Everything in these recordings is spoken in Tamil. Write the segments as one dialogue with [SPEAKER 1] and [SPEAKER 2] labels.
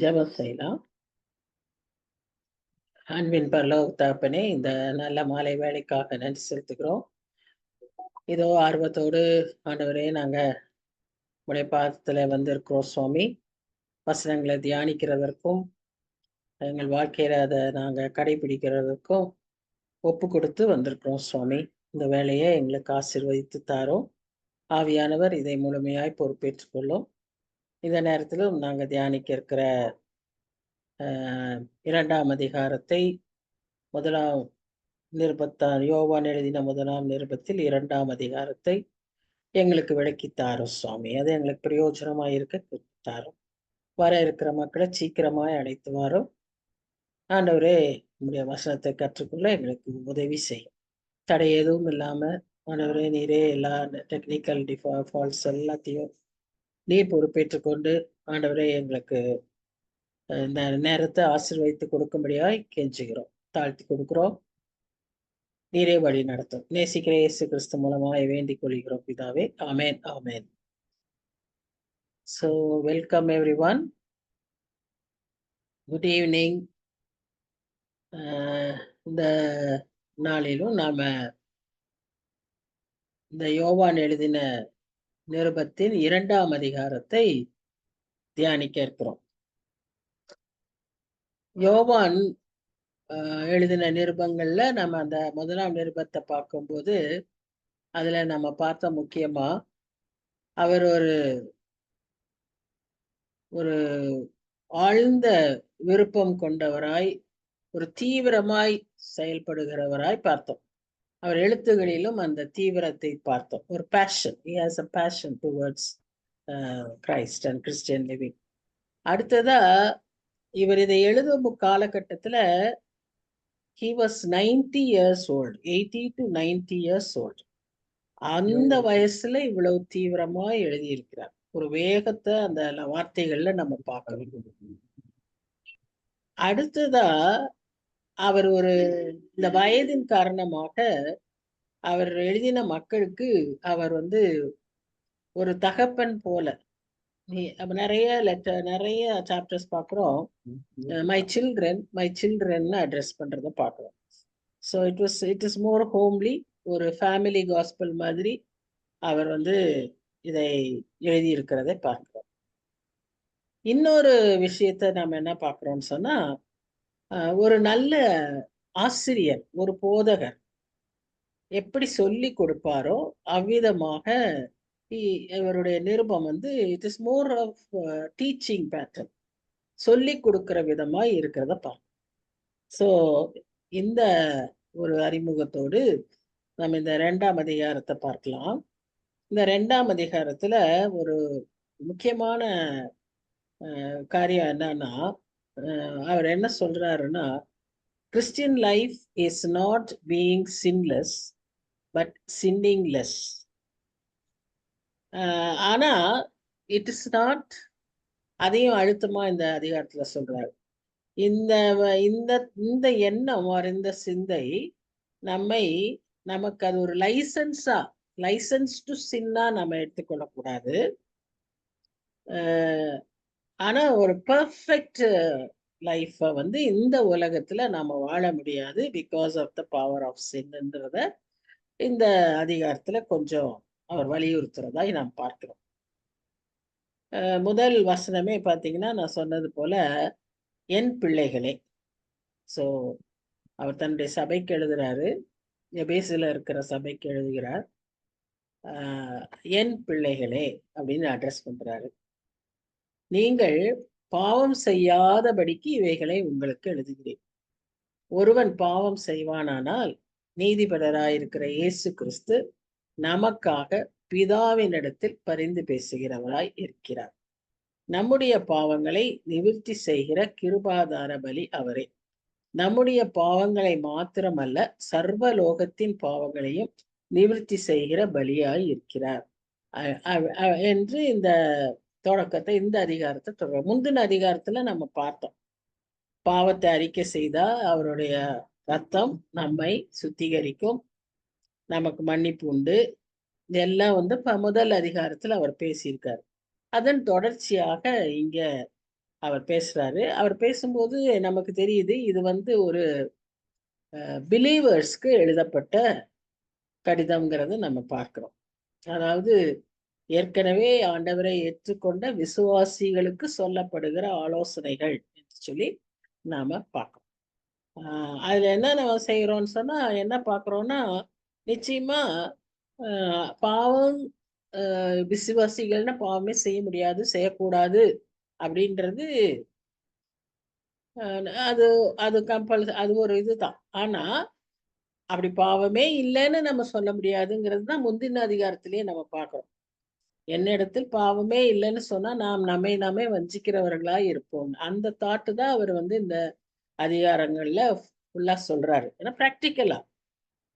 [SPEAKER 1] ஜெபம் செய்யலாம். அன்பின் பரலோக தகப்பனே, இந்த நல்ல மாலை வேளைக்காக நன்றி செலுத்துகிறோம். இதோ ஆர்வத்தோடு ஆண்டவரே, நாங்க உடைய பாதத்துல வந்திருக்கிறோம் சுவாமி. வசனங்களை தியானிக்கிறதற்கும், எங்கள் வாழ்க்கையில அதை நாங்க கடைபிடிக்கிறதற்கும் ஒப்பு கொடுத்து வந்திருக்கிறோம் சுவாமி. இந்த வேலையை எங்களுக்கு ஆசீர்வதித்து தாரோம். ஆவியானவர் இதை முழுமையாய் பொறுப்பேற்றுக் கொள்ளும். இந்த நேரத்திலும் நாங்க தியானிக்க இருக்கிற 2ஆம் அதிகாரத்தை முதலாம் நிருபத்தார் யோவான் எழுதின முதலாம் நிருபத்தில் 2ஆம் அதிகாரத்தை எங்களுக்கு விளக்கித் தாரும் சுவாமி. அது எங்களுக்கு பிரயோஜனமா இருக்க தாரும். வர இருக்கிற மக்களை சீக்கிரமாய் அழைத்து வாரும். ஆண்டவரே, உம்முடைய வசனத்தை கற்றுக்கொள்ள எங்களுக்கு உதவி செய்யும். தடை எதுவும் இல்லாம ஆண்டவரே, நீரே எல்லா டெக்னிக்கல் ஃபால்ட்ஸ் எல்லாத்தையும் நீர் பொறுப்பேற்றுக் கொண்டு ஆண்டவரே எங்களுக்கு இந்த நேரத்தை ஆசீர்வதித்து கொடுக்கும்படியாய் கெஞ்சுகிறோம், தாழ்த்தி கொடுக்கிறோம். நீரே வழி நடத்தும். நேசிக்கிற இயேசு கிறிஸ்து மூலமாய் வேண்டிக் கொள்கிறோம் பிதாவே. ஆமென், ஆமென். So welcome everyone. Good evening. இந்த நாளிலும் நாம இந்த யோவான் எழுதின நிருபத்தின் 2ஆம் அதிகாரத்தை தியானிக்க இருக்கிறோம். யோவான் எழுதின நிருபங்கள்ல நம்ம அந்த முதலாம் நிருபத்தை பார்க்கும்போது அதுல நம்ம பார்த்த முக்கியமா அவர் ஒரு ஆழ்ந்த விருப்பம் கொண்டவராய், ஒரு தீவிரமாய் செயல்படுகிறவராய் பார்த்தோம். அவர் எழுத்துகளிலும் அந்த தீவிரத்தை பார்த்தோம். ஒரு fashion, he has a passion towards Christ and Christian living. அடுத்ததா இவர் இதை எழுதும் காலகட்டத்துல he was 90 years old, 80 to 90 years old. அந்த வயசுல இவ்வளவு தீவிரமா எழுதியிருக்கிறார். ஒரு வேகத்தை அந்த வார்த்தைகள்ல நம்ம பார்க்கணும். அடுத்ததா அவர் இந்த வயதின் காரணமாக அவர் எழுதின மக்களுக்கு அவர் ஒரு தகப்பன் போல, நிறைய நிறைய சாப்டர்ஸ் பார்க்கிறோம். மை சில்ட்ரன் அட்ரஸ் பண்றத பார்க்கிறோம். So it is more homely, ஒரு ஃபேமிலி காஸ்பல் மாதிரி அவர் இதை எழுதி இருக்கிறதை பார்க்கிறோம். இன்னொரு விஷயத்த நம்ம என்ன பார்க்கிறோம்னு சொன்னா, ஒரு நல்ல ஆசிரியர், ஒரு போதகர் எப்படி சொல்லி கொடுப்பாரோ அவ்விதமாக இவருடைய நிருபம் it is more of teaching pattern, சொல்லி கொடுக்கிற விதமாய் இருக்கிறத பார்க்கணும். ஸோ இந்த ஒரு அறிமுகத்தோடு நம்ம இந்த 2ஆம் அதிகாரத்தை பார்க்கலாம். இந்த 2ஆம் அதிகாரத்துல ஒரு முக்கியமான காரியம் என்னன்னா, அவர் என்ன சொல்றாருன்னா, Christian life is not being sinless but sinning less. ஆனா இட் இஸ் நாட், அதையும் அழுத்தமா இந்த அதிகாரத்துல சொல்றாரு. இந்த இந்த இந்த எண்ணம் இந்த சிந்தை நமக்கு அது ஒரு லைசன்ஸ் டு சின்னா நம்ம எடுத்துக்கொள்ளக்கூடாது. ஆனா ஒரு பெர்ஃபெக்ட் லைஃப இந்த உலகத்துல நாம வாழ முடியாது, because of the power of சின்ன்றத இந்த அதிகாரத்துல கொஞ்சம் அவர் வலியுறுத்துறதாய் நாம் பார்க்கிறோம். முதல் வசனமே பார்த்தீங்கன்னா, நான் சொன்னது போல என் பிள்ளைகளே. ஸோ அவர் தன்னுடைய சபைக்கு எழுதுறாரு, எபேசுல இருக்கிற சபைக்கு எழுதுகிறார். என் பிள்ளைகளே அப்படின்னு அட்ரஸ் பண்றாரு. நீங்கள் பாவம் செய்யாதபடிக்கு இவைகளை உங்களுக்கு எழுதுகிறேன். ஒருவன் பாவம் செய்வானானால் நீதிபரராயிருக்கிற இயேசு கிறிஸ்து நமக்காக பிதாவினிடத்தில் பரிந்து பேசுகிறவராய் இருக்கிறார். நம்முடைய பாவங்களை நிவர்த்தி செய்கிற கிருபாதார பலி அவரே. நம்முடைய பாவங்களை மாத்திரமல்ல, சர்வலோகத்தின் பாவங்களையும் நிவர்த்தி செய்கிற பலியாய் இருக்கிறார் என்று இந்த தொடக்கத்தை, இந்த அதிகாரத்தை தொடரும். முந்தின அதிகாரத்துல நம்ம பார்த்தோம், பாவத்தை அறிக்கை செய்தா அவருடைய ரத்தம் நம்மை சுத்திகரிக்கும், நமக்கு மன்னிப்பு உண்டு. இதெல்லாம் முதல் அதிகாரத்துல அவர் பேசியிருக்காரு. அதன் தொடர்ச்சியாக இங்க அவர் பேசுறாரு. அவர் பேசும்போது நமக்கு தெரியுது, இது வந்து ஒரு பிலீவர்ஸ்க்கு எழுதப்பட்ட கடிதம்ங்கிறத நம்ம பார்க்கிறோம். அதாவது ஏற்கனவே ஆண்டவரை ஏற்றுக்கொண்ட விசுவாசிகளுக்கு சொல்லப்படுகிற ஆலோசனைகள் என்று சொல்லி நாம பார்க்கிறோம். அதுல என்ன நம்ம செய்றோம்ன்னு சொன்னா, என்ன பார்க்குறோம்னா, நிச்சயமா அ பாவம் விசுவாசிகள்னா பாவமே செய்ய முடியாது, செய்யக்கூடாது அப்படின்றது அ அது அது அது ஒரு இதுதான். ஆனா, அப்படி பாவமே இல்லன்னு நம்ம சொல்ல முடியாதுங்கிறது தான் முந்தின அதிகாரத்திலேயே நம்ம பார்க்கிறோம். என்னிடத்தில் பாவமே இல்லன்னு சொன்னா, நாம் நம்மை நாமே வஞ்சிக்கிறவர்களா இருப்போம். அந்த தாட் தான் அவர் வந்து இந்த அதிகாரங்கள்ல ஃபுல்லா சொல்றாரு. ஏன்னா பிராக்டிகலா.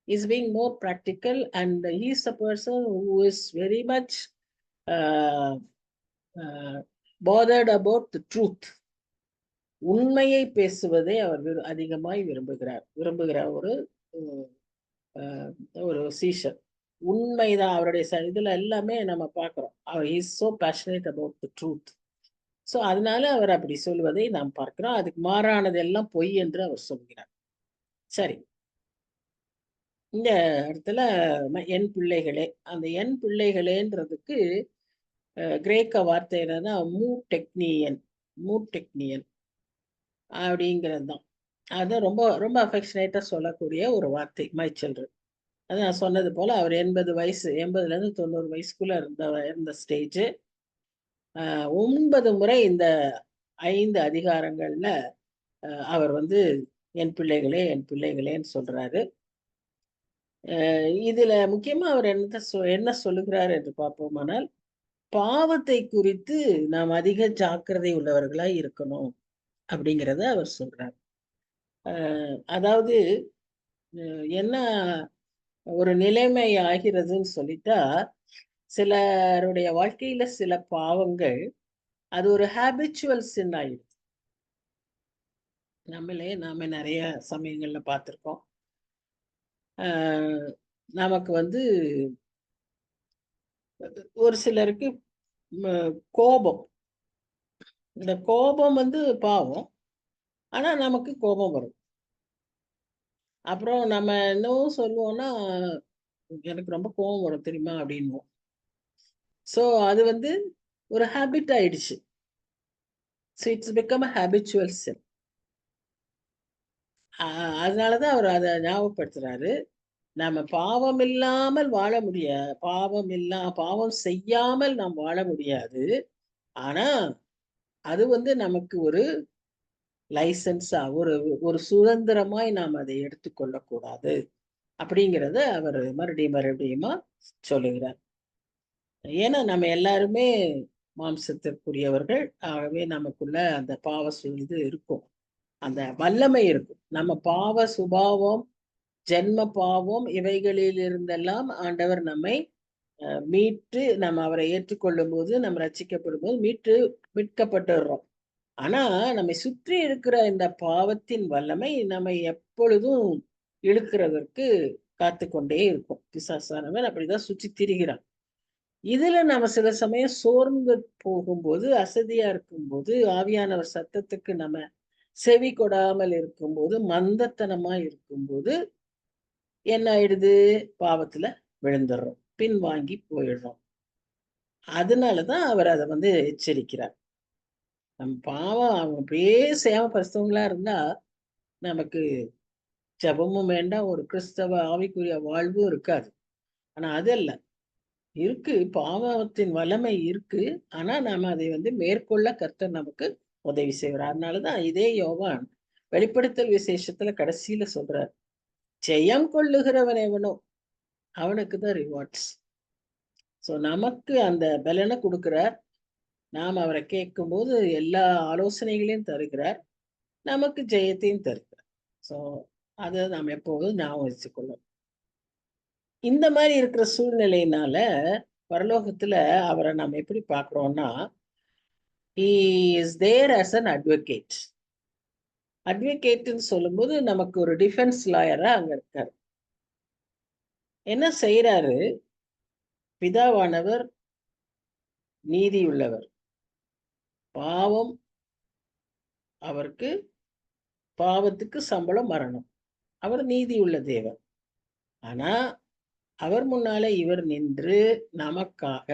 [SPEAKER 1] He's being more practical and he's a person who is very much uh, uh, bothered about the truth. உண்மையை பேசுவதை அவர் அதிகமாய் விரும்புகிறார். விரும்புகிற ஒரு உம், ஒரு சீஷர். உண்மைதான் அவருடைய இதுல எல்லாமே நம்ம பார்க்கிறோம். அவர் is so passionate about the truth. So அதனால அவர் அப்படி சொல்வதை நாம் பார்க்கிறோம். அதுக்கு மாறானது எல்லாம் பொய் என்று அவர் சொல்கிறார். சரி. இந்த இடத்துல என் பிள்ளைகளே, அந்த என் பிள்ளைகளேன்றதுக்கு கிரேக்க வார்த்தை என்னன்னா மூடெக்னியன் அப்படிங்கிறது தான். அது ரொம்ப ரொம்ப அஃபெக்ஷனேட்டா சொல்லக்கூடிய ஒரு வார்த்தை, மை சில்ட்ரன். அது நான் சொன்னது போல அவர் 80 வயசு, 80லேருந்து 90 வயசுக்குள்ள இருந்த ஸ்டேஜ். 9 முறை இந்த 5 அதிகாரங்கள்ல அவர் வந்து என் பிள்ளைகளே, என் பிள்ளைகளேன்னு சொல்றாரு. இதுல முக்கியமா அவர் என்ன சொல்லுகிறார் என்று பார்ப்போமானால், பாவத்தை குறித்து நாம் அதிக ஜாக்கிரதை உள்ளவர்களா இருக்கணும் அப்படிங்கிறத அவர் சொல்றார். அதாவது என்ன ஒரு நிலைமை ஆகிறதுன்னு சொல்லிட்டா, சிலருடைய வாழ்க்கையில சில பாவங்கள் அது ஒரு ஹேபிச்சுவல் சின் ஆயிடுது. நாம நிறைய சமயங்கள்ல பார்த்திருக்கோம். நமக்கு வந்து ஒரு சிலருக்கு கோபம், இந்த கோபம் வந்து பாவம். ஆனா நமக்கு கோபம் வரும். அப்புறம் நம்ம என்னவோ சொல்லுவோம்னா, எனக்கு ரொம்ப கோபம் வரும் தெரியுமா அப்படின்னுவோம். ஸோ அது வந்து ஒரு ஹேபிட் ஆயிடுச்சு. So it's become a habitual sin. அதனாலதான் அவர் அதை ஞாபகப்படுத்துறாரு. நம்ம பாவம் இல்லாமல் வாழ முடியாது. பாவம் செய்யாமல் நாம் வாழ முடியாது. ஆனா அது வந்து நமக்கு ஒரு லைசன்ஸா, ஒரு ஒரு சுதந்திரமாய் நாம் அதை எடுத்துக்கொள்ளக்கூடாது அப்படிங்கிறத அவர் மறுபடியுமா சொல்லுகிறார். ஏன்னா நம்ம எல்லாருமே மாம்சத்திற்குரியவர்கள். ஆகவே நமக்குள்ள அந்த இது இருக்கும், அந்த வல்லமை இருக்கும். நம்ம பாவ சுபாவம், ஜென்ம பாவம் இவைகளில் இருந்தெல்லாம் ஆண்டவர் நம்மை மீட்டு, நம்ம அவரை ஏற்றுக்கொள்ளும் போது, நம்ம ரட்சிக்கப்படும் போது மீட்கப்பட்டுறோம். ஆனா நம்மை சுற்றி இருக்கிற இந்த பாவத்தின் வல்லமை நம்மை எப்பொழுதும் இழுக்கிறதற்கு காத்து கொண்டே இருக்கும். பிசாசானவன் அப்படிதான் சுற்றி திரிகிறான். இதுல நம்ம சில சமயம் சோர்ந்து போகும்போது, அசதியா இருக்கும்போது, ஆவியானவர் சத்தத்துக்கு நம்ம செவி கொடாமல் இருக்கும்போது, மந்தத்தனமா இருக்கும்போது என்ன ஆயிடுது? பாவத்துல விழுந்துடுறோம், பின்வாங்கி போயிடுறோம். அதனாலதான் அவர் அதை வந்து எச்சரிக்கிறார். நம்ம பாவம் அப்படியே செய்யாம பரிசுத்தவங்களா இருந்தா நமக்கு ஜெபமும் வேண்டாம், ஒரு கிறிஸ்தவ ஆவிக்குரிய வாழ்வும் இருக்காது. ஆனா அது அல்ல. இருக்கு, பாவத்தின் வல்லமை இருக்கு. ஆனா நாம அதை வந்து மேற்கொள்ள கர்த்தர் நமக்கு உதவி செய்வார். அதனாலதான் இதே யோவான் வெளிப்படுத்தல் விசேஷத்துல கடைசியில சொல்றார், ஜெயம் கொள்ளுகிறவன் எவனோ அவனுக்கு தான் ரிவார்ட்ஸ். ஸோ நமக்கு அந்த பலனை கொடுக்கிறார். நாம் அவரை கேட்கும்போது எல்லா ஆலோசனைகளையும் தருகிறார், நமக்கு ஜெயத்தையும் தருகிறார். ஸோ அதை நாம் எப்போதும் ஞாபகம் வச்சுக்கொள்ளணும். இந்த மாதிரி இருக்கிற சூழ்நிலையினால பரலோகத்துல அவரை நாம் எப்படி பார்க்கிறோம்னா, he is there as an advocate. அட்வொகேட்னு சொல்லும்போது நமக்கு ஒரு டிஃபென்ஸ் லாயரா அங்க இருக்காரு. என்ன செய்யறாரு? பிதாவானவர் நீதி உள்ளவர். பாவம் அவருக்கு பாவத்துக்கு சம்பளம் மரணம். அவர் நீதி உள்ள தேவன். ஆனா அவர் முன்னால இவர் நின்று நமக்காக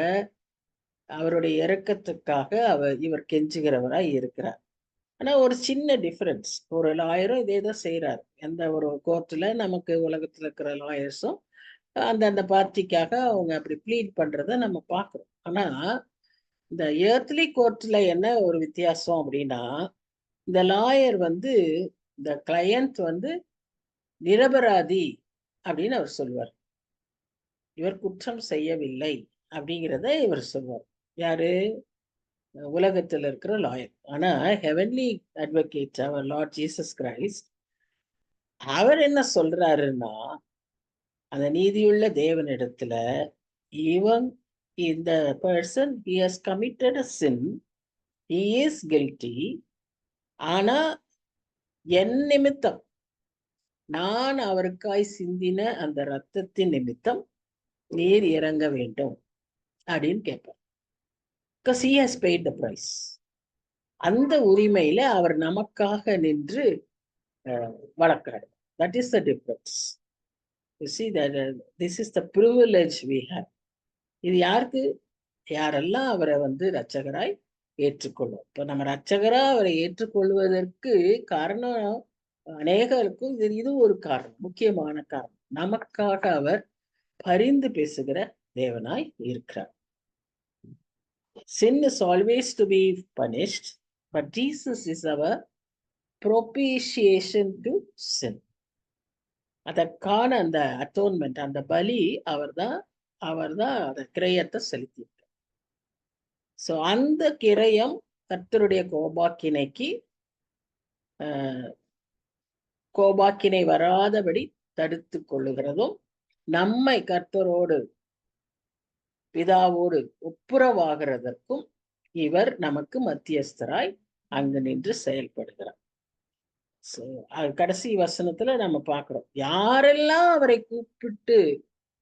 [SPEAKER 1] அவருடைய இரக்கத்துக்காக இவர் கெஞ்சுகிறவராய் இருக்கிறார். ஆனா ஒரு சின்ன டிஃபரன்ஸ். ஒரு லாயரும் இதே தான் செய்யறாரு. எந்த ஒரு கோர்ட்ல நமக்கு உலகத்துல இருக்கிற லாயர்ஸும் அந்தந்த பார்ட்டிக்காக அவங்க அப்படி ப்ளீட் பண்றத நம்ம பார்க்கிறோம். ஆனா இந்த எர்த்லி கோர்ட்ல என்ன ஒரு வித்தியாசம் அப்படின்னா, இந்த லாயர் வந்து இந்த கிளையண்ட் வந்து நிரபராதி அப்படின்னு அவர் சொல்வார். இவர் குற்றம் செய்யவில்லை அப்படிங்கிறத இவர் சொல்வார். யாரு? உலகத்தில் இருக்கிற லாயர். ஆனா ஹெவன்லி அட்வொகேட் அவர் லார்ட் ஜீசஸ் கிரைஸ்ட் அவர் என்ன சொல்றாருன்னா, அந்த நீதியுள்ள தேவனிடத்துல இவன் இந்த person he has committed a sin, he is guilty. ஆனா என் நிமித்தம் நான் அவருக்காய் சிந்தின அந்த ரத்தத்தின் நிமித்தம் நீர் இறங்க வேண்டும் அப்படின்னு கேட்பார். because he has paid the price. அந்த உரிமையில அவர் நமக்காக நின்று வளர்க்கிறார். That is the difference. You see that this is the privilege we have. இது யாருக்கு? யாரெல்லாம் அவரை வந்து இரட்சகராய் ஏற்றுக்கொள்ளும். இப்ப நம்ம இரட்சகரா அவரை ஏற்றுக்கொள்வதற்கு காரணம் அநேகருக்கும் இது ஒரு காரணம், முக்கியமான காரணம். நமக்காக அவர் பரிந்து பேசுகிற தேவனாய் இருக்கிறார். Sin is always to be punished, but Jesus is our propitiation to sin. அதற்கான அந்த அட்டோன்மெண்ட், அந்த பலி அவர்தான் அந்த கிரயத்தை செலுத்தியிருக்கார். சோ அந்த கிரயம் கர்த்தருடைய கோபாக்கினை வராதபடி தடுத்து கொள்ளுகிறதும், நம்மை கர்த்தரோடு பிதாவோடு ஒப்புரவாகிறதற்கும் இவர் நமக்கு மத்தியஸ்தராய் அங்கு நின்று செயல்படுகிறார். கடைசி வசனத்துல நம்ம பார்க்கிறோம், யாரெல்லாம் அவரை கூப்பிட்டு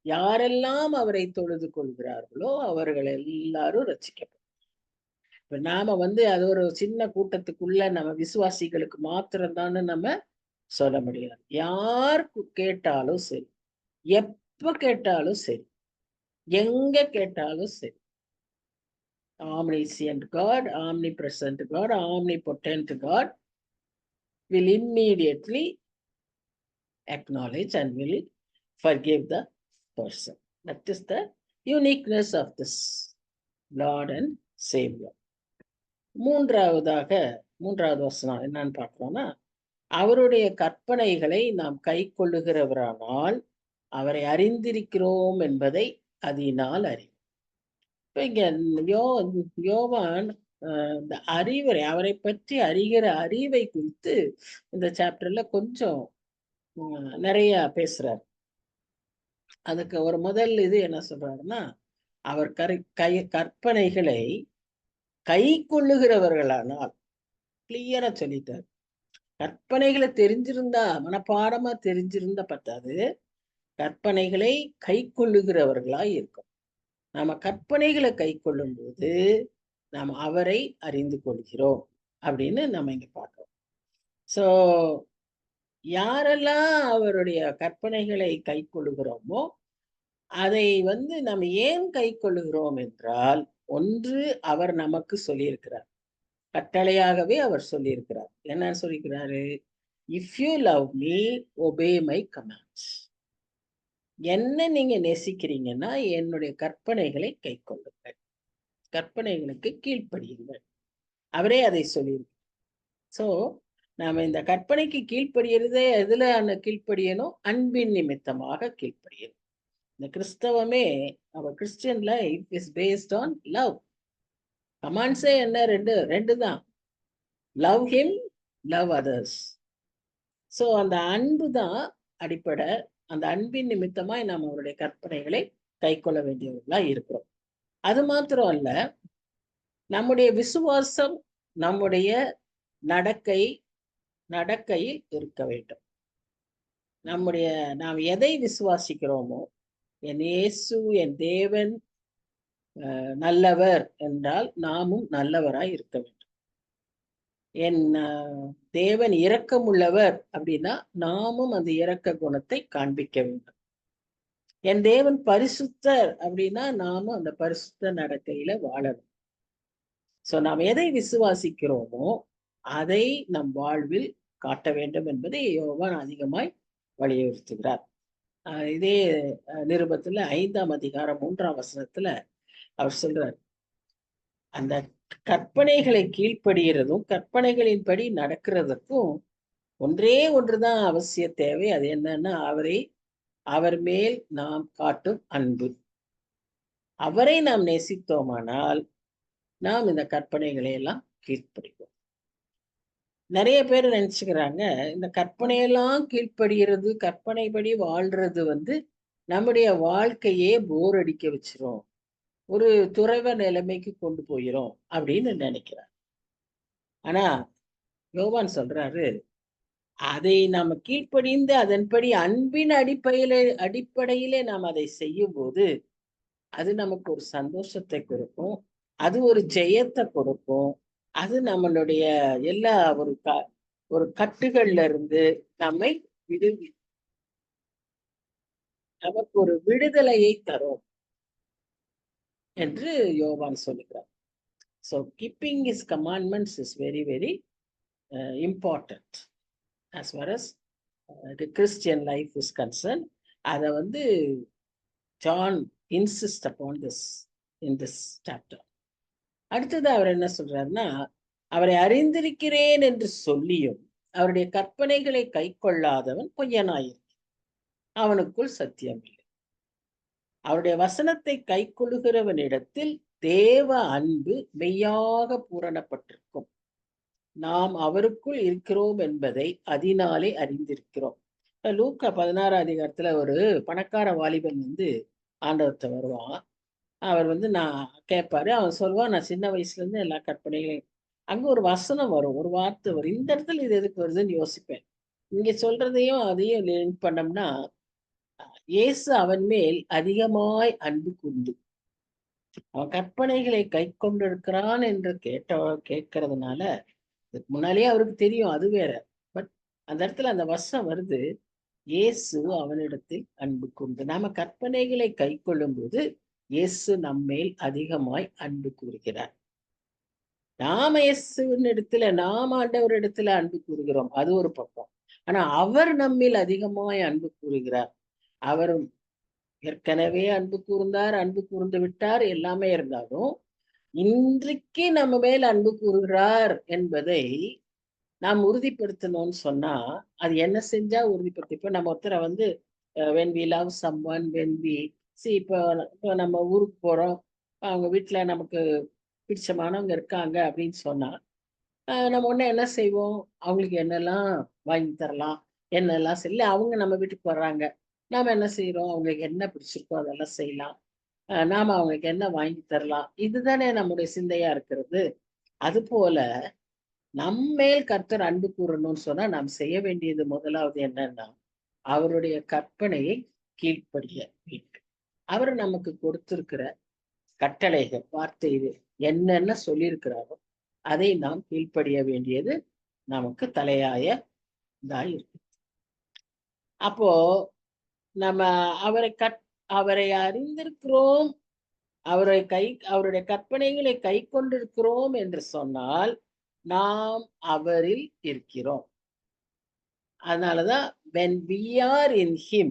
[SPEAKER 1] யாரெல்லாம் அவரை தொழுது கொள்கிறார்களோ அவர்கள் எல்லாரும் ரட்சிக்கப்படும். இப்ப நாம வந்து அது ஒரு சின்ன கூட்டத்துக்குள்ள நம்ம விசுவாசிகளுக்கு மாத்திரம்தான் நம்ம சொல்ல முடியாது. யார் கேட்டாலும் சரி, எப்ப கேட்டாலும் சரி, எங்க கேட்டாலும் சரி, omniscient God, omnipresent God, omnipotent God will immediately acknowledge and will forgive the person. That is the uniqueness of this Lord and Savior. மூன்றாவது வசனம் என்னன்னு பார்க்கிறோம்னா, அவருடைய கற்பனைகளை நாம் கை கொள்ளுகிறவரானால் அவரை அறிந்திருக்கிறோம் என்பதை அதனால் அறிவோம். இப்ப இங்க யோவான் இந்த அறிவுரை, அவரை பற்றி அறிகிற அறிவை குறித்து இந்த சாப்டர்ல கொஞ்சம் நிறைய பேசுறாரு. அதுக்கு ஒரு முதல் இது என்ன சொல்றாருன்னா, அவர் கற்பனைகளை கை கொள்ளுகிறவர்களானால், கிளியரா சொல்லிட்டார். கற்பனைகளை தெரிஞ்சிருந்தா, மனப்பாடமா தெரிஞ்சிருந்தா பத்தாது, கற்பனைகளை கை கொள்ளுகிறவர்களாய் இருக்கும். நாம கற்பனைகளை கை கொள்ளும் போது நாம் அவரை அறிந்து கொள்கிறோம் அப்படின்னு நம்ம இங்க பார்க்கிறோம். சோ யாரெல்லாம் அவருடைய கற்பனைகளை கை கொள்ளுகிறோமோ அதை வந்து நம்ம ஏன் கை கொள்ளுகிறோம் என்றால், ஒன்று அவர் நமக்கு சொல்லியிருக்கிறார், கட்டளையாகவே அவர் சொல்லியிருக்கிறார். என்ன சொல்லியிருக்கிறாரு? If you love me obey my commands. என்ன நீங்க நேசிக்கிறீங்கன்னா என்னுடைய கற்பனைகளை கை கொள்ளுங்கள், கற்பனைகளுக்கு கீழ்ப்படியுங்கள். அவரே அதை சொல்லியிருக்கிறார். சோ நாம இந்த கற்பனைக்கு கீழ்ப்படியறதே எதுல கீழ்ப்படியணும்? அன்பின் நிமித்தமாக கீழ்ப்படியணும். இந்த கிறிஸ்தவமே, அவர் Christian life is based on love. கமாண்ட்ஸே என்ன? ரெண்டு தான். Love him, love others. So அந்த அன்பு தான் அடிப்படை. அந்த அன்பின் நிமித்தமாய் நாம் அவருடைய கற்பனைகளை கை கொள்ள வேண்டியவர்களா இருக்கிறோம். அது மாத்திரம் அல்ல, நம்முடைய விசுவாசம் நம்முடைய நடக்கையில் இருக்க வேண்டும். நாம் எதை விசுவாசிக்கிறோமோ, என் இயேசு என் தேவன் நல்லவர் என்றால் நாமும் நல்லவராய் இருக்க வேண்டும். என் தேவன் இரக்கம் உள்ளவர் அப்படின்னா நாமும் அந்த இரக்க குணத்தை காண்பிக்க வேண்டும். என் தேவன் பரிசுத்தர் அப்படின்னா நாமும் அந்த பரிசுத்த நடக்கையில வாழணும். சோ நாம் எதை விசுவாசிக்கிறோமோ அதை நம் வாழ்வில் காட்ட வேண்டும் என்பதை யோவான் அதிகமாய் வலியுறுத்துகிறார். இதே நிருபத்துல 5ஆம் அதிகாரம் 3ஆம் வசனத்துல அவர் சொல்றார், அந்த கற்பனைகளை கீழ்ப்படுகிறதும் கற்பனைகளின்படி நடக்கிறதுக்கும் ஒன்றே ஒன்றுதான் அவசிய தேவை. அது என்னன்னா அவர் மேல் நாம் காட்டும் அன்பு. அவரை நாம் நேசித்தோமானால் நாம் இந்த கற்பனைகளை எல்லாம் கீழ்ப்படிவோம். நிறைய பேர் நினைச்சுக்கிறாங்க, இந்த கற்பனையெல்லாம் கீழ்ப்படுகிறது, கற்பனைப்படி வாழ்றது நம்முடைய வாழ்க்கையே போர் அடிக்க வச்சிரும், ஒரு துறவ நிலைமைக்கு கொண்டு போயிரும் அப்படின்னு நினைக்கிறார். ஆனா யோவான் சொல்றாரு, அதை நாம கீழ்ப்படிந்து அதன்படி அன்பின் அடிப்படையிலே நாம் அதை செய்யும் போது அது நமக்கு ஒரு சந்தோஷத்தை கொடுக்கும், அது ஒரு ஜெயத்தை கொடுக்கும், அது நம்மளுடைய எல்லா ஒரு கட்டுகள்ல இருந்து நம்மை நமக்கு ஒரு விடுதலையை தரும் என்று யோவான் சொல்லுகிறார். So keeping his commandments is very, very important as far as the Christian life is concerned. அதை John insists upon this in this chapter. அடுத்தது அவர் என்ன சொல்றாருன்னா, அவரை அறிந்திருக்கிறேன் என்று சொல்லியும் அவருடைய கற்பனைகளை கை கொள்ளாதவன் பொய்யனாயிரு, அவனுக்குள் சத்தியம் இல்லை. அவருடைய வசனத்தை கை கொள்ளுகிறவனிடத்தில் தேவ அன்பு மெய்யாக பூரணப்பட்டிருக்கும். நாம் அவருக்குள் இருக்கிறோம் என்பதை அதனாலே அறிந்திருக்கிறோம். லூக்கா 16ஆம் அதிகாரத்துல ஒரு பணக்கார வாலிபன் ஆண்டவர்கிட்ட வருவான். அவர் நான் கேட்பாரு. அவன் சொல்லுவான், நான் சின்ன வயசுல இருந்து எல்லா கற்பனைகளையும். அங்க ஒரு வசனம் வரும், ஒரு வார்த்தை வரும். இந்த இடத்துல இது எதுக்கு வருதுன்னு யோசிப்பேன். இங்க சொல்றதையும் அதையும் லிங்க் பண்ணோம்னா, இயேசு அவன் மேல் அதிகமாய் அன்பு கூர்ந்து அவன் கற்பனைகளை கை கொண்டிருக்கிறான் என்று கேட்கறதுனால, முன்னாலேயே அவருக்கு தெரியும், அது வேற. பட் அந்த இடத்துல அந்த வசனம் வருது, இயேசு அவனிடத்தில் அன்பு கூர்ந்து. நாம கற்பனைகளை கை கொள்ளும் போது இயேசு நம்மேல் அதிகமாய் அன்பு கூறுகிறார். நாம இயேசுவின் இடத்துல, நாம ஆண்டவர் இடத்துல அன்பு கூறுகிறோம், அது ஒரு பக்கம். ஆனா அவர் நம்மில் அதிகமாய் அன்பு கூறுகிறார். அவரும் ஏற்கனவே அன்பு கூர்ந்தார், அன்பு கூர்ந்து விட்டார், எல்லாமே இருந்தாலும் இன்றைக்கு நம்ம மேல் அன்பு கூறுகிறார் என்பதை நாம் உறுதிப்படுத்தணும்னு சொன்னா, அது என்ன செஞ்சா உறுதிப்படுத்த? இப்ப நம்ம ஒருத்தரை when we love someone, when we see, இப்போ நம்ம ஊருக்கு போறோம், அவங்க வீட்டுல நமக்கு பிடிச்சமானவங்க இருக்காங்க அப்படின்னு சொன்னா, நம்ம உடனே என்ன செய்வோம்? அவங்களுக்கு என்னெல்லாம் வாங்கி தரலாம், என்னெல்லாம் செய்யல. அவங்க நம்ம வீட்டுக்கு வர்றாங்க, நாம என்ன செய்யறோம்? அவங்களுக்கு என்ன பிடிச்சிருக்கோ அதெல்லாம் செய்யலாம், நாம அவங்களுக்கு என்ன வாங்கி தரலாம், இதுதானே நம்முடைய சிந்தையா இருக்கிறது. அது போல நம்மேல் கர்த்தர் அன்பு கூறணும்னு சொன்னா நாம் செய்ய வேண்டியது முதலாவது என்னன்னா, அவருடைய கற்பனையை கீழ்ப்படிய வேண்டும். அவர் நமக்கு கொடுத்திருக்கிற கட்டளைகள், வார்த்தை என்னென்ன சொல்லியிருக்கிறாரோ அதை நாம் கீழ்ப்படிய வேண்டியது நமக்கு தலையாய இருக்கு. அப்போ நம்ம அவரை அறிந்திருக்கிறோம், அவருடைய கற்பனைகளை கை கொண்டிருக்கிறோம் என்று சொன்னால் நாம் அவரில் இருக்கிறோம். அதனாலதான் when we are in him,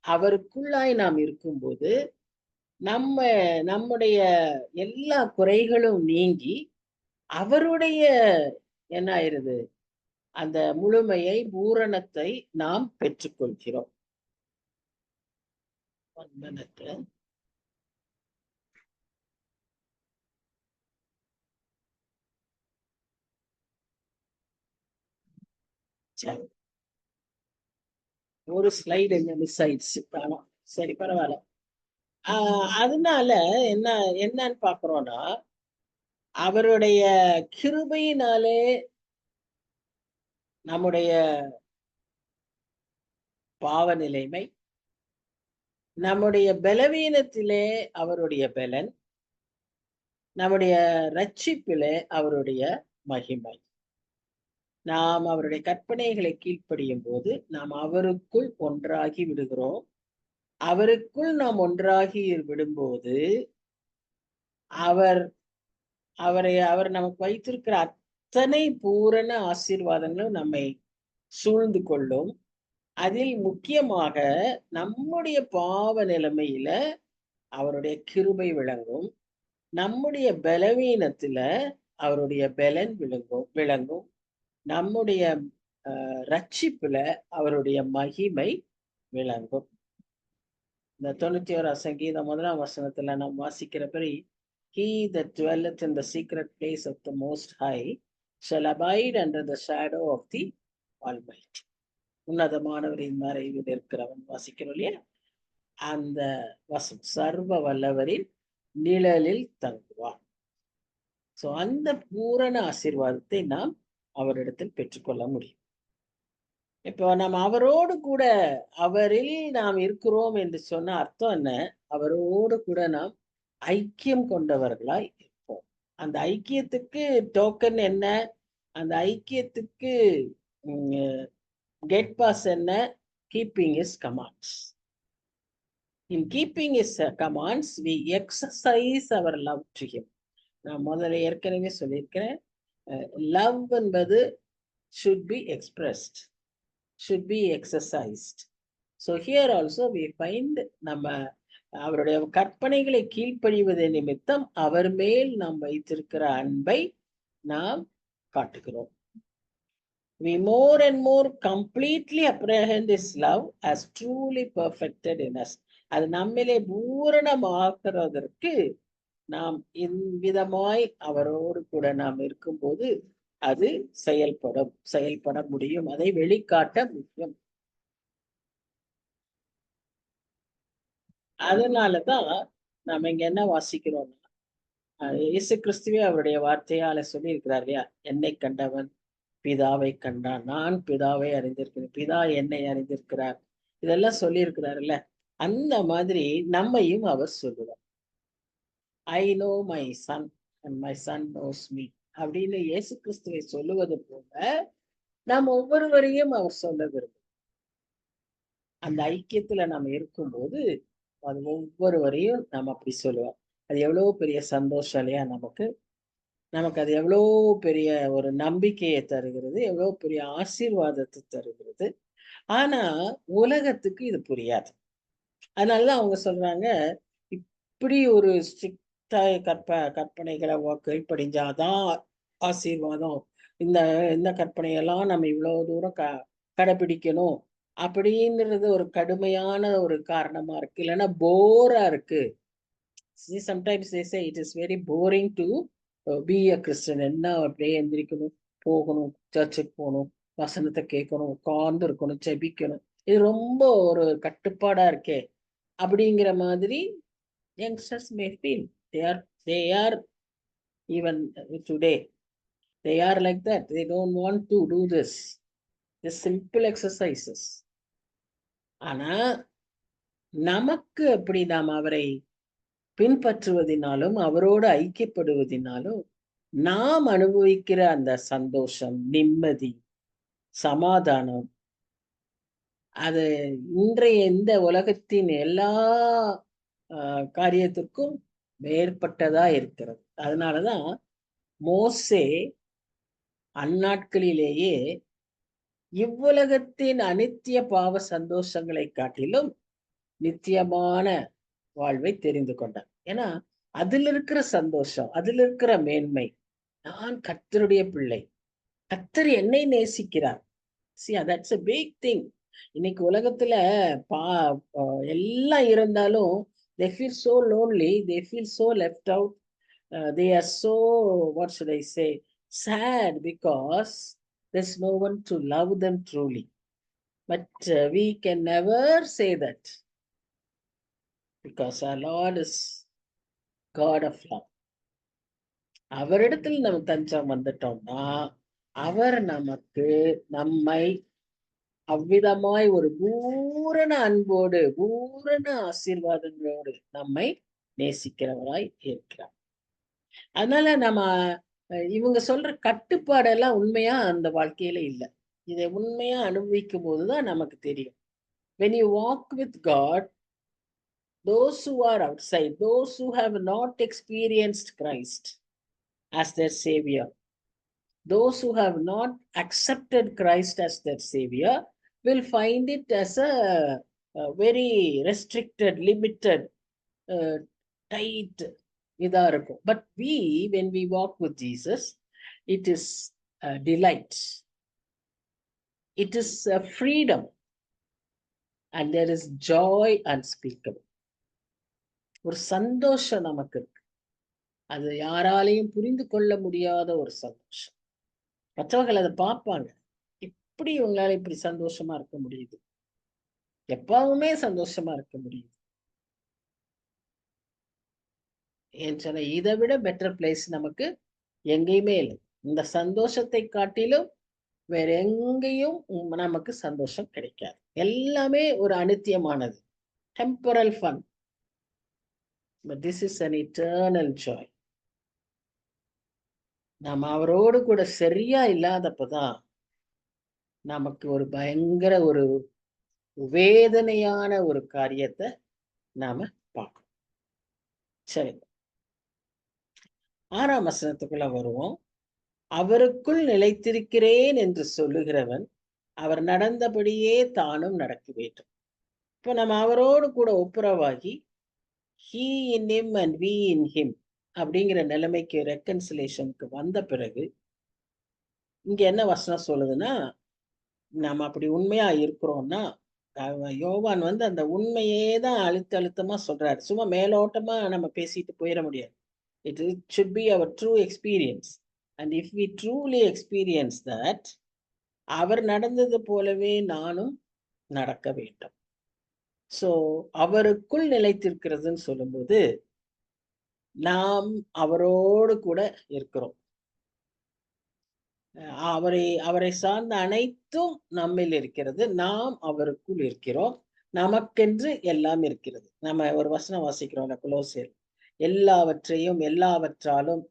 [SPEAKER 1] அவருக்குள்ளாய் நாம் இருக்கும்போது நம்முடைய எல்லா குறைகளும் நீங்கி அவருடைய என்ன ஆயிருது, அந்த முழுமையை, பூரணத்தை நாம் பெற்றுக்கொள்கிறோம். ஒரு ஸ்லைடு மிஸ் ஆயிடுச்சு. சரி, பரவாயில்ல. அதனால என்னன்னு பாக்குறோம்னா, அவருடைய கிருபையினாலே நம்முடைய பாவ நிலைமை, நம்முடைய பலவீனத்திலே அவருடைய பலன், நம்முடைய ரட்சிப்பிலே அவருடைய மகிமை. நாம் அவருடைய கற்பனைகளை கீழ்ப்படியும் போது நாம் அவருக்குள் ஒன்றாகி விடுகிறோம். அவருக்குள் நாம் ஒன்றாகி விடும்போது அவர் அவர் நமக்கு வைத்திருக்கிற அத்தனை பூரண ஆசீர்வாதங்களும் நம்மை சூழ்ந்து கொள்ளும். அதில் முக்கியமாக நம்முடைய பாவ நிலைமையில அவருடைய கிருபை விளங்கும். நம்முடைய பலவீனத்துல அவருடைய பலன் விளங்கும். நம்முடைய ரட்சிப்புல அவருடைய மகிமை விளங்கும். இந்த 91 சங்கீதம் 1ஆம் வசனத்துல நாம் வாசிக்கிறபடி, He that dwelleth in the secret place of the Most High shall abide under the shadow of the Almighty. உன்னதமானவரின் மறைவில் இருக்கிறவன் வாசிக்கிறோம் இல்லையா? அந்த சர்வ வல்லவரின் நிழலில் தங்குவான். சோ அந்த பூரண ஆசீர்வாதத்தை நாம் அவரிடத்தில் பெற்றுக்கொள்ள முடியும். இப்போ நம்ம அவரோடு கூட அவரில் நாம் இருக்கிறோம் என்று சொன்ன அர்த்தம் என்ன? அவரோடு கூட நாம் ஐக்கியம் கொண்டவர்களாய் இருப்போம். அந்த ஐக்கியத்துக்கு டோக்கன் என்ன? அந்த ஐக்கியத்துக்கு கேட் பாஸ் என்ன? Keeping is commands. In keeping his commands, we exercise our love to him. நான் முதல்ல ஏற்கனவே சொல்லியிருக்கிறேன், லவ் என்பது should be expressed, should be exercised. So here also we find நம்ம அவருடைய கற்பனைகளை கீழ்ப்படிவது நிமித்தம் அவர் மேல் நாம் வைத்திருக்கிற அன்பை நாம் காட்டுகிறோம். We more and more completely apprehend his love as truly perfected in us. அது நம்மிலே பூரணமாக்குறதற்கு நாம் இவ்விதமாய் அவரோடு கூட நாம் இருக்கும்போது அது செயல்பட முடியும். அதை வெளிக்காட்ட முடியும். அதனாலதான் நாம இங்க என்ன வாசிக்கிறோம்னா, இயேசு கிறிஸ்துவே அவருடைய வார்த்தையால சொல்லி இருக்கிறார் இல்லையா? என்னை கண்டவன் பிதாவை கண்டான், நான் பிதாவை அறிந்திருக்கிறேன், பிதா என்னை அறிந்திருக்கிறார், இதெல்லாம் சொல்லி இருக்கிறாருல்ல. அந்த மாதிரி நம்மையும் அவர் சொல்லுவார். I know my son and my son nose me அப்படின்னு இயேசு கிறிஸ்துவை சொல்லுவது போல நாம் ஒவ்வொருவரையும் அவர் சொல்ல விரும்பும். அந்த ஐக்கியத்துல நாம் இருக்கும்போது அது ஒவ்வொருவரையும் நாம் அப்படி சொல்லுவோம். அது எவ்வளவு பெரிய சந்தோஷம் இல்லையா? நமக்கு அது எவ்வளவு பெரிய ஒரு நம்பிக்கையை தருகிறது, எவ்வளவு பெரிய ஆசீர்வாதத்தை தருகிறது. ஆனா உலகத்துக்கு இது புரியாது. அதனாலதான் அவங்க சொல்றாங்க, இப்படி ஒரு ஸ்ட்ரிக்டா கற்பனைகளை கீழ்ப்படிஞ்சாதான் ஆசீர்வாதம், இந்த கற்பனையெல்லாம் நம்ம இவ்வளவு தூரம் கடைபிடிக்கணும் அப்படின்றது ஒரு கடுமையான ஒரு காரணமா இருக்கு. இல்லைன்னா போரா இருக்கு. Sometimes they say it is very boring to be a Christian. என்ன அப்படியே எந்திரிக்கணும், போகணும், சர்ச்சுக்கு போகணும், வசனத்தை கேட்கணும், உட்கார்ந்து இருக்கணும், ஜெபிக்கணும், இது ரொம்ப ஒரு கட்டுப்பாடா இருக்கே அப்படிங்கிற மாதிரி youngsters may feel. They are even today they are like that. They don't want to do this simple exercises. ஆனா நமக்கு அப்படி நாம் அவரை பின்பற்றுவதினாலும் அவரோடு ஐக்கியப்படுவதினாலும் நாம் அனுபவிக்கிற அந்த சந்தோஷம், நிம்மதி, சமாதானம், அது இன்றைய இந்த உலகத்தின் எல்லா காரியத்திற்கும் மேற்பட்டதா இருக்கிறது. அதனாலதான் மோசே அந்நாட்களிலேயே இவ்வுலகத்தின் அனித்திய பாவ சந்தோஷங்களை காட்டிலும் நித்தியமான வாழ்வை தெரிந்து கொண்டார். ஏன்னா அதில் இருக்கிற சந்தோஷம், அதில் இருக்கிற மேன்மை, நான் கர்த்தருடைய பிள்ளை, கர்த்தர் என்னை நேசிக்கிறார். See, that's a big thing. இன்னைக்கு உலகத்துல எல்லாம் இருந்தாலும் they feel so lonely, they feel so left out, they are so, what should I say, sad because there's no one to love them truly. But we can never say that, because our Lord is God of love. அவரிடத்தில் நம்ம தஞ்சம் வந்துட்டோம்னா அவர் நமக்கு நம்மை அவ்விதமாய் ஒரு பூரண அன்போடு பூரண ஆசீர்வாதங்களோடு நம்மை நேசிக்கிறவராய் இருக்கிறார். அதனால நம்ம இவங்க சொல்ற கட்டுப்பாடெல்லாம் உண்மையா அந்த வாழ்க்கையில இல்ல. இதை உண்மையா அனுபவிக்கும் போதுதான் நமக்கு தெரியும். When you walk with God, those who are outside, those who have not experienced Christ as their savior, those who have not accepted Christ as their savior will find it as a very restricted, limited, tight இதா இருக்கும். But when we walk with Jesus, it is a delight. It is a freedom. And there is joy unspeakable. ஒரு சந்தோஷம் நமக்கு இருக்கு. அது யாராலையும் புரிந்து கொள்ள முடியாத ஒரு சந்தோஷம். மற்றவர்கள் அதை பார்ப்பாங்க. எப்படி இவங்களால இப்படி சந்தோஷமா இருக்க முடியுது? எப்பவுமே சந்தோஷமா இருக்க முடியுது. ஏன்னு சொன்னா இதை விட பெட்டர் பிளேஸ் நமக்கு எங்கேயுமே இல்லை. இந்த சந்தோஷத்தை காட்டிலும் வேற எங்கேயும் நமக்கு சந்தோஷம் கிடைக்காது. எல்லாமே ஒரு அனித்தியமானது, temporal fun. But this is an eternal joy. நாம அவரோடு கூட சரியா இல்லாதப்பதான் நமக்கு ஒரு பயங்கர ஒரு வேதனையான ஒரு காரியத்தை நாம பார்க்கணும். சரி, 6ஆம் வசனத்துக்குள்ள வருவோம். அவருக்குள் நிலைத்திருக்கிறேன் என்று சொல்லுகிறவன் அவர் நடந்தபடியே தானும் நடக்க வேண்டும். இப்ப நம்ம அவரோடு கூட ஒப்புரவாகி he in him and we in him அப்படிங்கிற நிலைமைக்கு ரெக்கன்சிலேஷனுக்கு வந்த பிறகு இங்க என்ன வசனம் சொல்லுதுன்னா, நம்ம அப்படி உண்மையா இருக்கிறோம்னா, யோவான் அந்த உண்மையே தான் அழுத்தமா சொல்றாரு. சும்மா மேலோட்டமா நம்ம பேசிட்டு போயிட முடியாது. It should be our true experience. And if we truly experience that, அவர் நடந்தது போலவே நானும் நடக்க வேண்டும். சோ அவருக்குள் நிலைத்திருக்கிறதுன்னு சொல்லும்போது நாம் அவரோடு கூட இருக்கிறோம். அவரை சார்ந்த அனைத்தும் நம்மில் இருக்கிறது. நாம் அவருக்குள் இருக்கிறோம். நமக்கென்று எல்லாம் இருக்கிறது. நம்ம ஒரு வசனம் வாசிக்கிறோம் கொலோசியர், எல்லாவற்றையும் எல்லாவற்றாலும்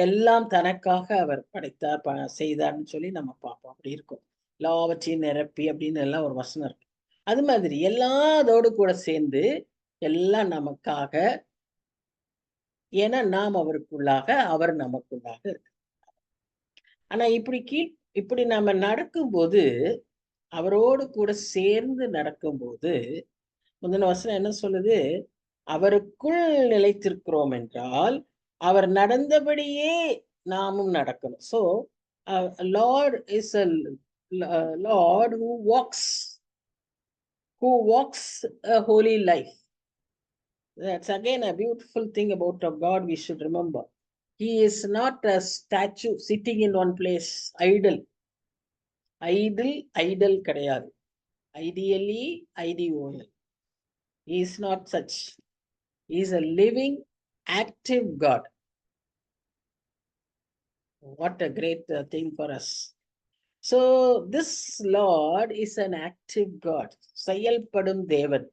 [SPEAKER 1] எல்லாம் தனக்காக அவர் படைத்தார், செய்தார்னு சொல்லி நம்ம பார்ப்போம். அப்படி இருக்கும். எல்லாவற்றையும் நிரப்பி அப்படின்னு எல்லாம் ஒரு வசனம் இருக்கு. அது மாதிரி எல்லாத்தோடு கூட சேர்ந்து எல்லாம் நமக்காக, ஏன்னா நாம் அவருக்குள்ளாக, அவர் நமக்குள்ளாக இருக்கு. ஆனா இப்படி நம்ம நடக்கும்போது, அவரோடு கூட சேர்ந்து நடக்கும்போது, முந்தின வசனம் என்ன சொல்லுது? அவருக்குள் நிலைத்திருக்கிறோம் என்றால் அவர் நடந்தபடியே நாமும் நடக்கணும். So Lord is a Lord who walks a holy life. That's again a beautiful thing about God we should remember. He is not a statue sitting in one place, idle கிடையாது. Ideally, IDOL. He is not such. He is a living, active God. What a great thing for us. So this Lord is an active God. செயல்படும் தேவன்,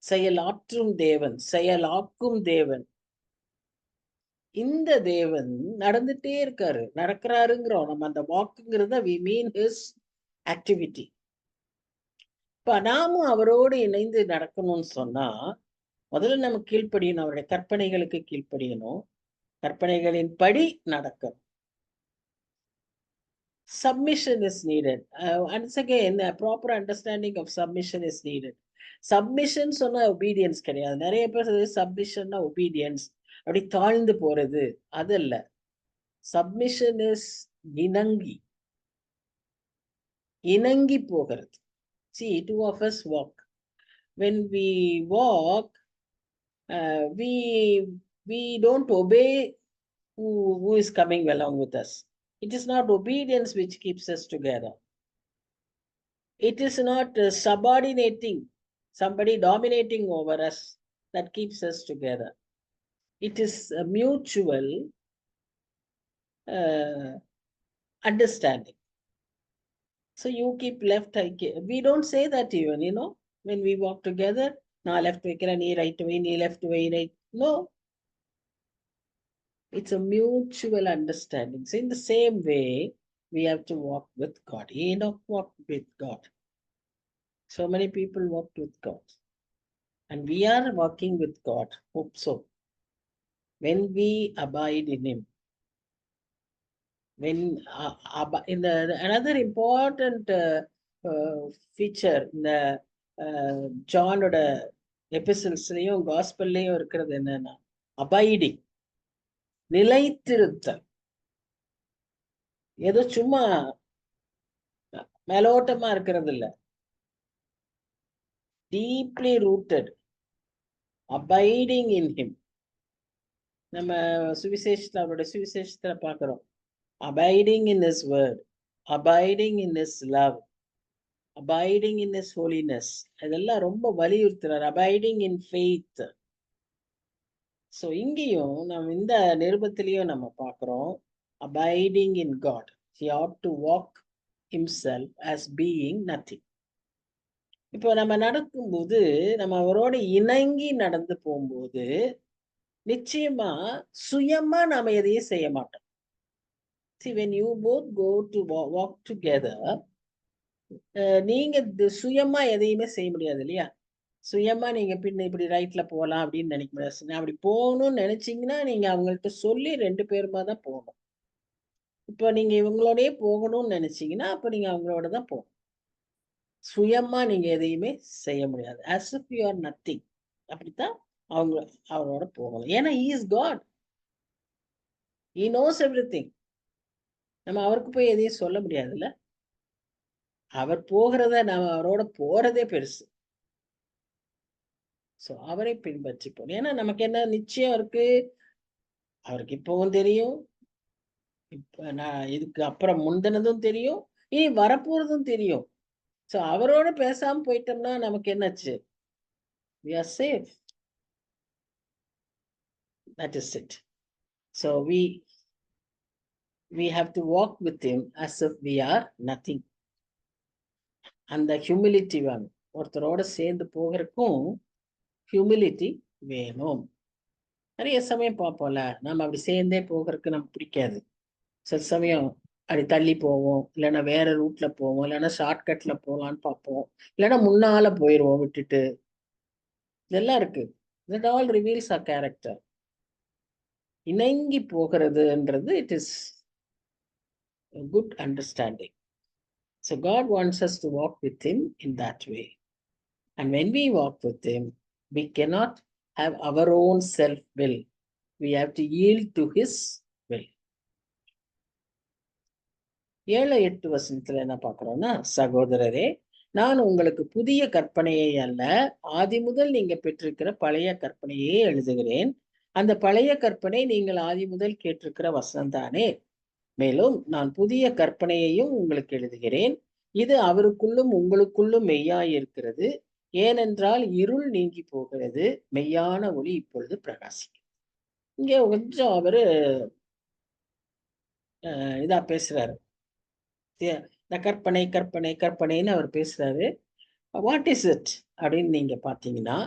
[SPEAKER 1] செயலாற்றும் தேவன், செயலாக்கும் தேவன். இந்த தேவன் நடந்துட்டே இருக்காரு, நடக்கிறாருங்கிறோம். நம்ம அந்த வாக்குங்கிறத we mean his activity. இப்ப நாமும் அவரோடு இணைந்து நடக்கணும்னு சொன்னா முதல்ல நம்ம கீழ்ப்படியணும், அவருடைய கற்பனைகளுக்கு கீழ்ப்படியணும், கற்பனைகளின் படி நடக்கணும். Submission is needed. Once again, a proper understanding of submission is needed. Submission சொன்னா obedience கிடையாது. நிறைய பேர் submissionனா obedience, அப்படி தாழ்ந்து போறது, அதல்ல. Submission is இணங்கி போகிறது. See, two of us walk. When we walk, we don't obey who is coming along with us. It is not obedience which keeps us together. It is not subordinating, somebody dominating over us, that keeps us together. It is a mutual understanding. So you keep left, we don't say that even, when we walk together, na left way, nee right way, nee left way, right. No. It's a mutual understanding. So in the same way, we have to walk with God. Enoch walked with God. So many people walked with God. And we are walking with God. Hope so. When we abide in Him. When in the another important feature in the ஜானோட எபிசல்ஸ்லயும் காஸ்பல்லையும் இருக்கிறது என்னன்னா அபைடிங், நிலைத்திருத்தல். ஏதோ சும்மா மேலோட்டமா இருக்கிறது இல்ல, deeply rooted, abiding in him. நம்ம சுவிசேஷத்துல அவருடைய சுவிசேஷத்துல பாக்குறோம், abiding in His word, abiding in His love, abiding in His holiness. இதெல்லாம் ரொம்ப வலியுறுத்துறார். abiding in faith. ஸோ இங்கேயும் நம்ம இந்த நிருபத்திலையும் நம்ம பார்க்குறோம், abiding in God. He ought to walk himself as being nothing. இப்போ நம்ம நடக்கும்போது, நம்ம அவரோட இணங்கி நடந்து போகும்போது நிச்சயமா சுயமா நாம எதையும் செய்ய மாட்டோம். See, when you both go to walk together, நீங்க சுயமா எதையுமே செய்ய முடியாது இல்லையா? சுயமா நீங்க பின்ன இப்படி ரைட்ல போகலாம் அப்படின்னு நினைக்க முடியாது. அப்படி போகணும்னு நினைச்சீங்கன்னா நீங்க அவங்கள்ட்ட சொல்லி 2 பேருமா தான் போகணும். இப்போ நீங்க இவங்களோடயே போகணும்னு நினைச்சீங்கன்னா அப்ப நீங்க அவங்களோட தான் போகணும். சுயமா நீங்க எதையுமே செய்ய முடியாது. as if you are nothing. அப்படித்தான் அவரோட போகணும். ஏன்னா he is God. He knows everything. நம்ம அவருக்கு போய் எதையும் சொல்ல முடியாதுல்ல. அவர் போகிறத நம்ம அவரோட போறதே பெருசு. சோ அவரை பின்பற்றி போகணும். ஏன்னா நமக்கு என்ன நிச்சயம் இருக்கு, அவருக்கு இப்பவும் தெரியும், இப்ப நான் இதுக்கு அப்புறம் முந்தினதும் தெரியும், இனி வரப்போறதும் தெரியும். சோ அவரோட பேசாம போயிட்டோம்னா நமக்கு என்னாச்சு? We are safe. That is it. So we have to walk with him as if we are nothing. அந்த ஹியூமிலிட்டி வேணும். ஒருத்தரோட சேர்ந்து போகிறதுக்கும் ஹியூமிலிட்டி வேணும். நிறைய சமயம் பார்ப்போம்ல, நம்ம அப்படி சேர்ந்தே போகிறதுக்கு நமக்கு பிடிக்காது. சில சமயம் அப்படி தள்ளி போவோம், இல்லைன்னா வேற ரூட்ல போவோம், இல்லைன்னா ஷார்ட்கட்ல போகலான்னு பார்ப்போம், இல்லைன்னா முன்னால போயிடுவோம் விட்டுட்டு. இதெல்லாம் இருக்கு. That all reveals our character. இணங்கி போகிறதுன்றது it is a good understanding. So God wants us to walk with him in that way. And when we walk with him, we cannot have our own self-will. We have to yield to his will. 7-8 வசனத்துல என்ன பார்க்கிறோம்னா, சகோதரரே, நான் உங்களுக்கு புதிய கற்பனையை அல்ல, ஆதி முதல் நீங்க பெற்றிருக்கிற பழைய கற்பனையே எழுதுகிறேன். அந்த பழைய கற்பனை நீங்கள் ஆதி முதல் கேட்டிருக்கிற வசனம் தானே. மேலும் நான் புதிய கற்பனையையும் உங்களுக்கு எழுதுகிறேன். இது அவருக்குள்ளும் உங்களுக்குள்ளும் மெய்யாயிருக்கிறது. ஏனென்றால் இருள் நீங்கி போகிறது, மெய்யான ஒளி இப்பொழுது பிரகாசிக்கும். இங்கே கொஞ்சம் அவரு இதா பேசுறாரு. இந்த கற்பனை கற்பனை கற்பனைன்னு அவர் பேசுறாரு. வாட் இஸ் இட் அப்படின்னு நீங்க பாத்தீங்கன்னா,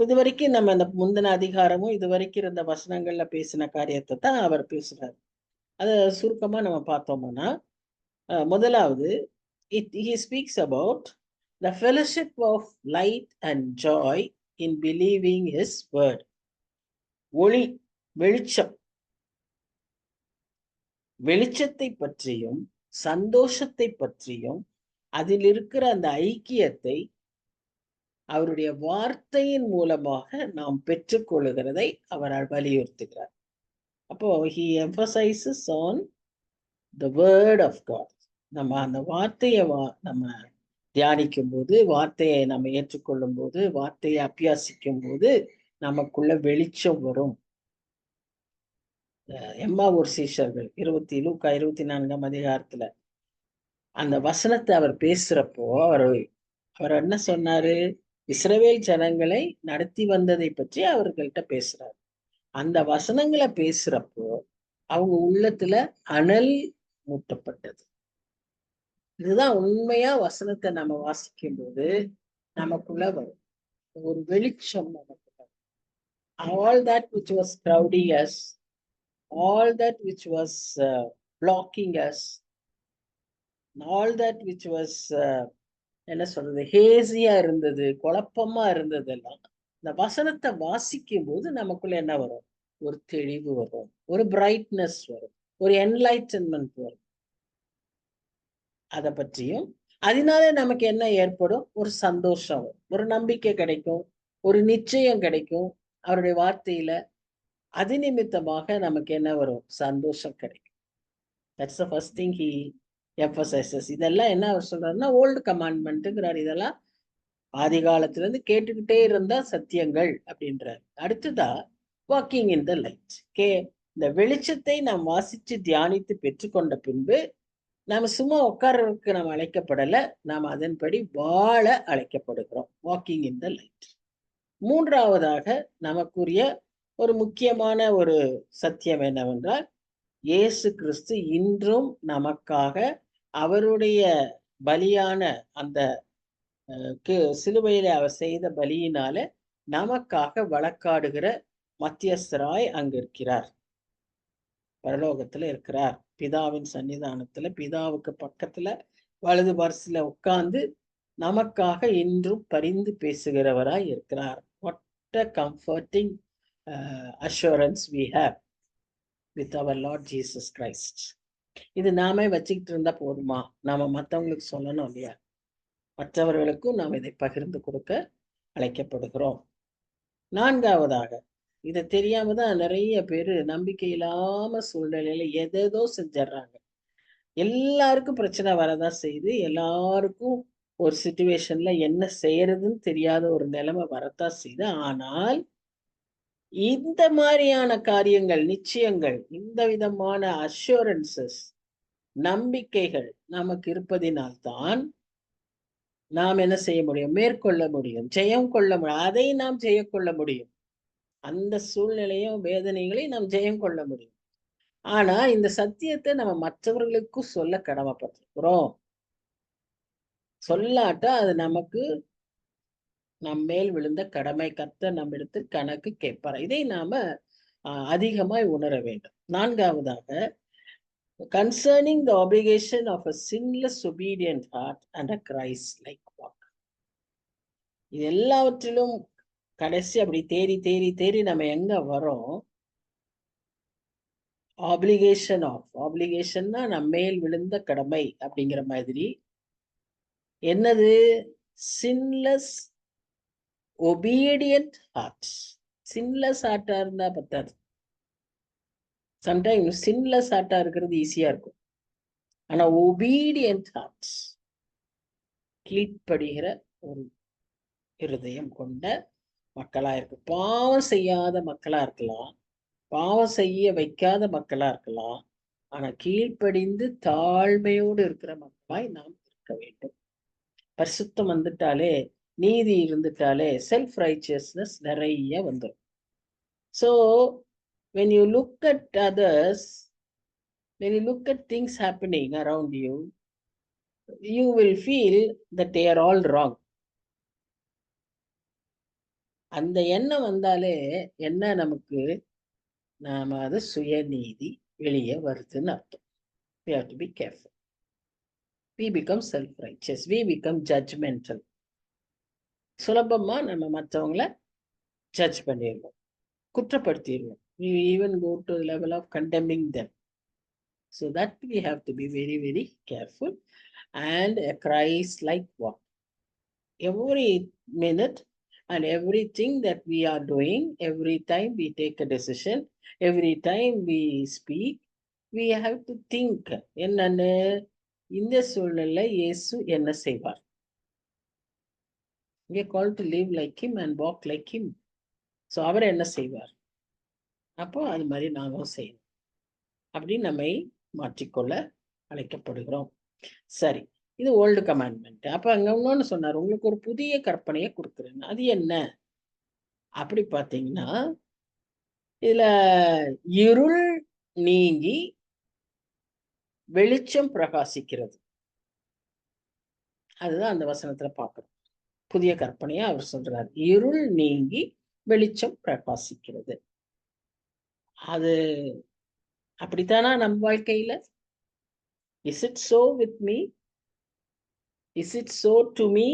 [SPEAKER 1] இது வரைக்கும் நம்ம இந்த முந்தின அதிகாரமும் இது வரைக்கும் இருந்த வசனங்கள்ல பேசின காரியத்தை தான் அவர் பேசுறாரு. அதை சுருக்கமா நம்ம பார்த்தோம்னா, முதலாவது he speaks about the fellowship of light and joy in believing his word. ஒளி, வெளிச்சம், வெளிச்சத்தை பற்றியும் சந்தோஷத்தை பற்றியும் அதில் இருக்கிற அந்த ஐக்கியத்தை அவருடைய வார்த்தையின் மூலமாக நாம் பெற்றுக்கொள்ளுகிறதை அவர் வலியுறுத்துகிறார். அப்போ he emphasizes on the word of God. நம்ம அந்த வார்த்தையை நம்ம தியானிக்கும் போது, வார்த்தையை நம்ம ஏற்றுக்கொள்ளும் போது, வார்த்தையை அபியாசிக்கும் போது நமக்குள்ள வெளிச்சம் வரும். எம்மாவூர் சீஷர்கள் லூக்கா 24ஆம் அதிகாரத்துல அந்த வசனத்தை அவர் பேசுறப்போ அவர் என்ன சொன்னாரு? இஸ்ரவேல் ஜனங்களை நடத்தி வந்ததை பற்றி அவர்கள்ட்ட பேசுறாரு. அந்த வசனங்களை பேசுறப்போ அவங்க உள்ளத்துல அனல் மூட்டப்பட்டது. இதுதான் உண்மையா வசனத்தை நம்ம வாசிக்கும் போது நமக்குள்ள வரும் ஒரு வெளிச்சம். நமக்குள்ள all that which was cloudy us, all that which was blocking us, all that which was என்ன சொல்றது, ஹேசியா இருந்தது, குழப்பமா இருந்ததெல்லாம் இந்த வசனத்தை வாசிக்கும் போது நமக்குள்ள என்ன வரும்? ஒரு தெளிவு வரும், ஒரு பிரைட்னஸ் வரும், ஒரு என்லைட்டன்மெண்ட் வரும். அதை பற்றியும் அதனால நமக்கு என்ன ஏற்படும்? ஒரு சந்தோஷம் வரும், ஒரு நம்பிக்கை கிடைக்கும், ஒரு நிச்சயம் கிடைக்கும் அவருடைய வார்த்தையில. அது நிமித்தமாக நமக்கு என்ன வரும்? சந்தோஷம் கிடைக்கும். That's the first thing he emphasizes. இதெல்லாம் என்ன அவர் சொல்றாருன்னா ஓல்டு கமாண்ட்மெண்ட்ங்கிறார். இதெல்லாம் ஆதி காலத்துல இருந்து கேட்டுக்கிட்டே இருந்தா சத்தியங்கள் அப்படின்றார். அடுத்ததா வாக்கிங் இன் த லைட். இந்த வெளிச்சத்தை நாம் வாசிச்சு தியானித்து பெற்றுக்கொண்ட பின்பு நாம சும்மா உட்கார்றதுக்கு நாம் அழைக்கப்படல, நாம் அதன்படி வாழ அழைக்கப்படுகிறோம். Walking in the light. மூன்றாவதாக நமக்குரிய ஒரு முக்கியமான ஒரு சத்தியம் என்னவென்றால், இயேசு கிறிஸ்து இன்றும் நமக்காக அவருடைய பலியான அந்த சிலுவையில அவர் செய்த பலியினால நமக்காக வழக்காடுகிற மத்தியஸ்தராய் அங்கு இருக்கிறார். பரலோகத்துல இருக்கிறார், பிதாவின் சன்னிதானத்துல பிதாவுக்கு பக்கத்துல வலது பார்சில உட்கார்ந்து நமக்காக இன்றும் பரிந்து பேசுகிறவராய் இருக்கிறார். What a comforting assurance we have with our Lord Jesus Christ. இது நாமே வச்சுக்கிட்டு இருந்தா போதுமா? நாம மற்றவங்களுக்கு சொல்லணும் இல்லையா? மற்றவர்களுக்கும் நாம் இதை பகிர்ந்து கொடுக்க அழைக்கப்படுகிறோம். நான்காவதாக, இதை தெரியாம தான் நிறைய பேரு நம்பிக்கை இல்லாம சூழ்நிலையில எதேதோ செஞ்சிடறாங்க. எல்லாருக்கும் பிரச்சனை வரதான் செய்யுது, எல்லாருக்கும் ஒரு சிச்சுவேஷன்ல என்ன செய்யறதுன்னு தெரியாத ஒரு நிலைமை வரத்தான் செய்யுது. ஆனால் இந்த மாதிரியான காரியங்கள், நிச்சயங்கள், இந்த விதமான அஷூரன்சஸ், நம்பிக்கைகள் நமக்கு இருப்பதினால்தான் நாம் என்ன செய்ய முடியும்? மேற்கொள்ள முடியும், ஜெயம் கொள்ள முடியும். அதை நாம் ஜெயம் கொள்ள முடியும். அந்த சூழ்நிலையும் வேதனைகளையும் நாம் ஜெயம் கொள்ள முடியும். ஆனா இந்த சத்தியத்தை நம்ம மற்றவர்களுக்கும் சொல்ல கடமைப்பட்டிருக்கிறோம். சொல்லாட்டா அது நமக்கு நம் மேல் விழுந்த கடமை. கர்த்தர் நம்மிடத்தில் கணக்கு கேட்பார். இதை நாம அதிகமாய் உணர வேண்டும். நான்காவதாக, concerning the obligation of a sinless obedient heart and a Christ-like walk. இது எல்லாவற்றிலும் கடைசி அப்படி தேறி தேறி தேறி நம்ம எங்க வரோம்? ஆப்ளிகேஷன்னா நம்ம மேல் விழுந்த கடமை அப்படிங்கிற மாதிரி. என்னது? Sinless obedient hearts. சின்லெஸ் ஹார்ட்டா இருந்தா பத்தாது. சம்டைம்ஸ் சின்லெஸ் ஹார்ட்டா இருக்கிறது ஈஸியா இருக்கும். ஆனா obedient hearts, கீழ்ப்படுகிற ஒரு இருதயம் கொண்ட மக்களா இருக்கு. பாவம் செய்யாத மக்களா இருக்கலாம், பாவம் செய்ய வைக்காத மக்களா இருக்கலாம், ஆனா கீழ்ப்படிந்து தாழ்மையோடு இருக்கிற மக்களாய் நாம் இருக்க வேண்டும். பரிசுத்தம் வந்துட்டாலே, நீதி இருந்துட்டாலே செல்ஃப் ரைச்சியஸ்னஸ் நிறைய வந்துடும். So when you look at others, when you look at things happening around you, you will feel that they are all wrong. அந்த எண்ணம் வந்தாலே என்ன நமக்கு? நாம அது சுயநீதி வெளியே வருதுன்னு அர்த்தம். We have to be careful. We become self-righteous. We become judgmental. சுலபமா நம்ம மற்றவங்கள ஜட்ஜ் பண்ணிடுவோம், குற்றப்படுத்திடுவோம். We even go to the level of condemning them. So that we have to be very, very careful. And a Christ-like walk. Every minute and everything that we are doing, every time we take a decision, every time we speak, we have to think, என்னன்னு, இந்த சூழ்நிலை இயேசு என்ன செய்வார்? We are called to live like him and walk like him. So அவர் என்ன செய்வார்? அப்போ அது மாதிரி நாங்களும் செய்யணும். அப்படி நம்மை மாற்றிக்கொள்ள அழைக்கப்படுகிறோம். சரி, இது ஓல்டு கமாண்ட்மெண்ட். அப்ப அங்க இன்னொன்னு சொன்னார், உங்களுக்கு ஒரு புதிய கற்பனையை கொடுக்குறேன். அது என்ன அப்படி பார்த்தீங்கன்னா, இதுல இருள் நீங்கி வெளிச்சம் பிரகாசிக்கிறது. அதுதான் அந்த வசனத்துல பார்க்கணும். புதிய கற்பனையா அவர் சொல்றார், இருள் நீங்கி வெளிச்சம் பிரகாசிக்கிறது. அது அப்படித்தானா நம் வாழ்க்கையில? Is it so with me? Is it so to me?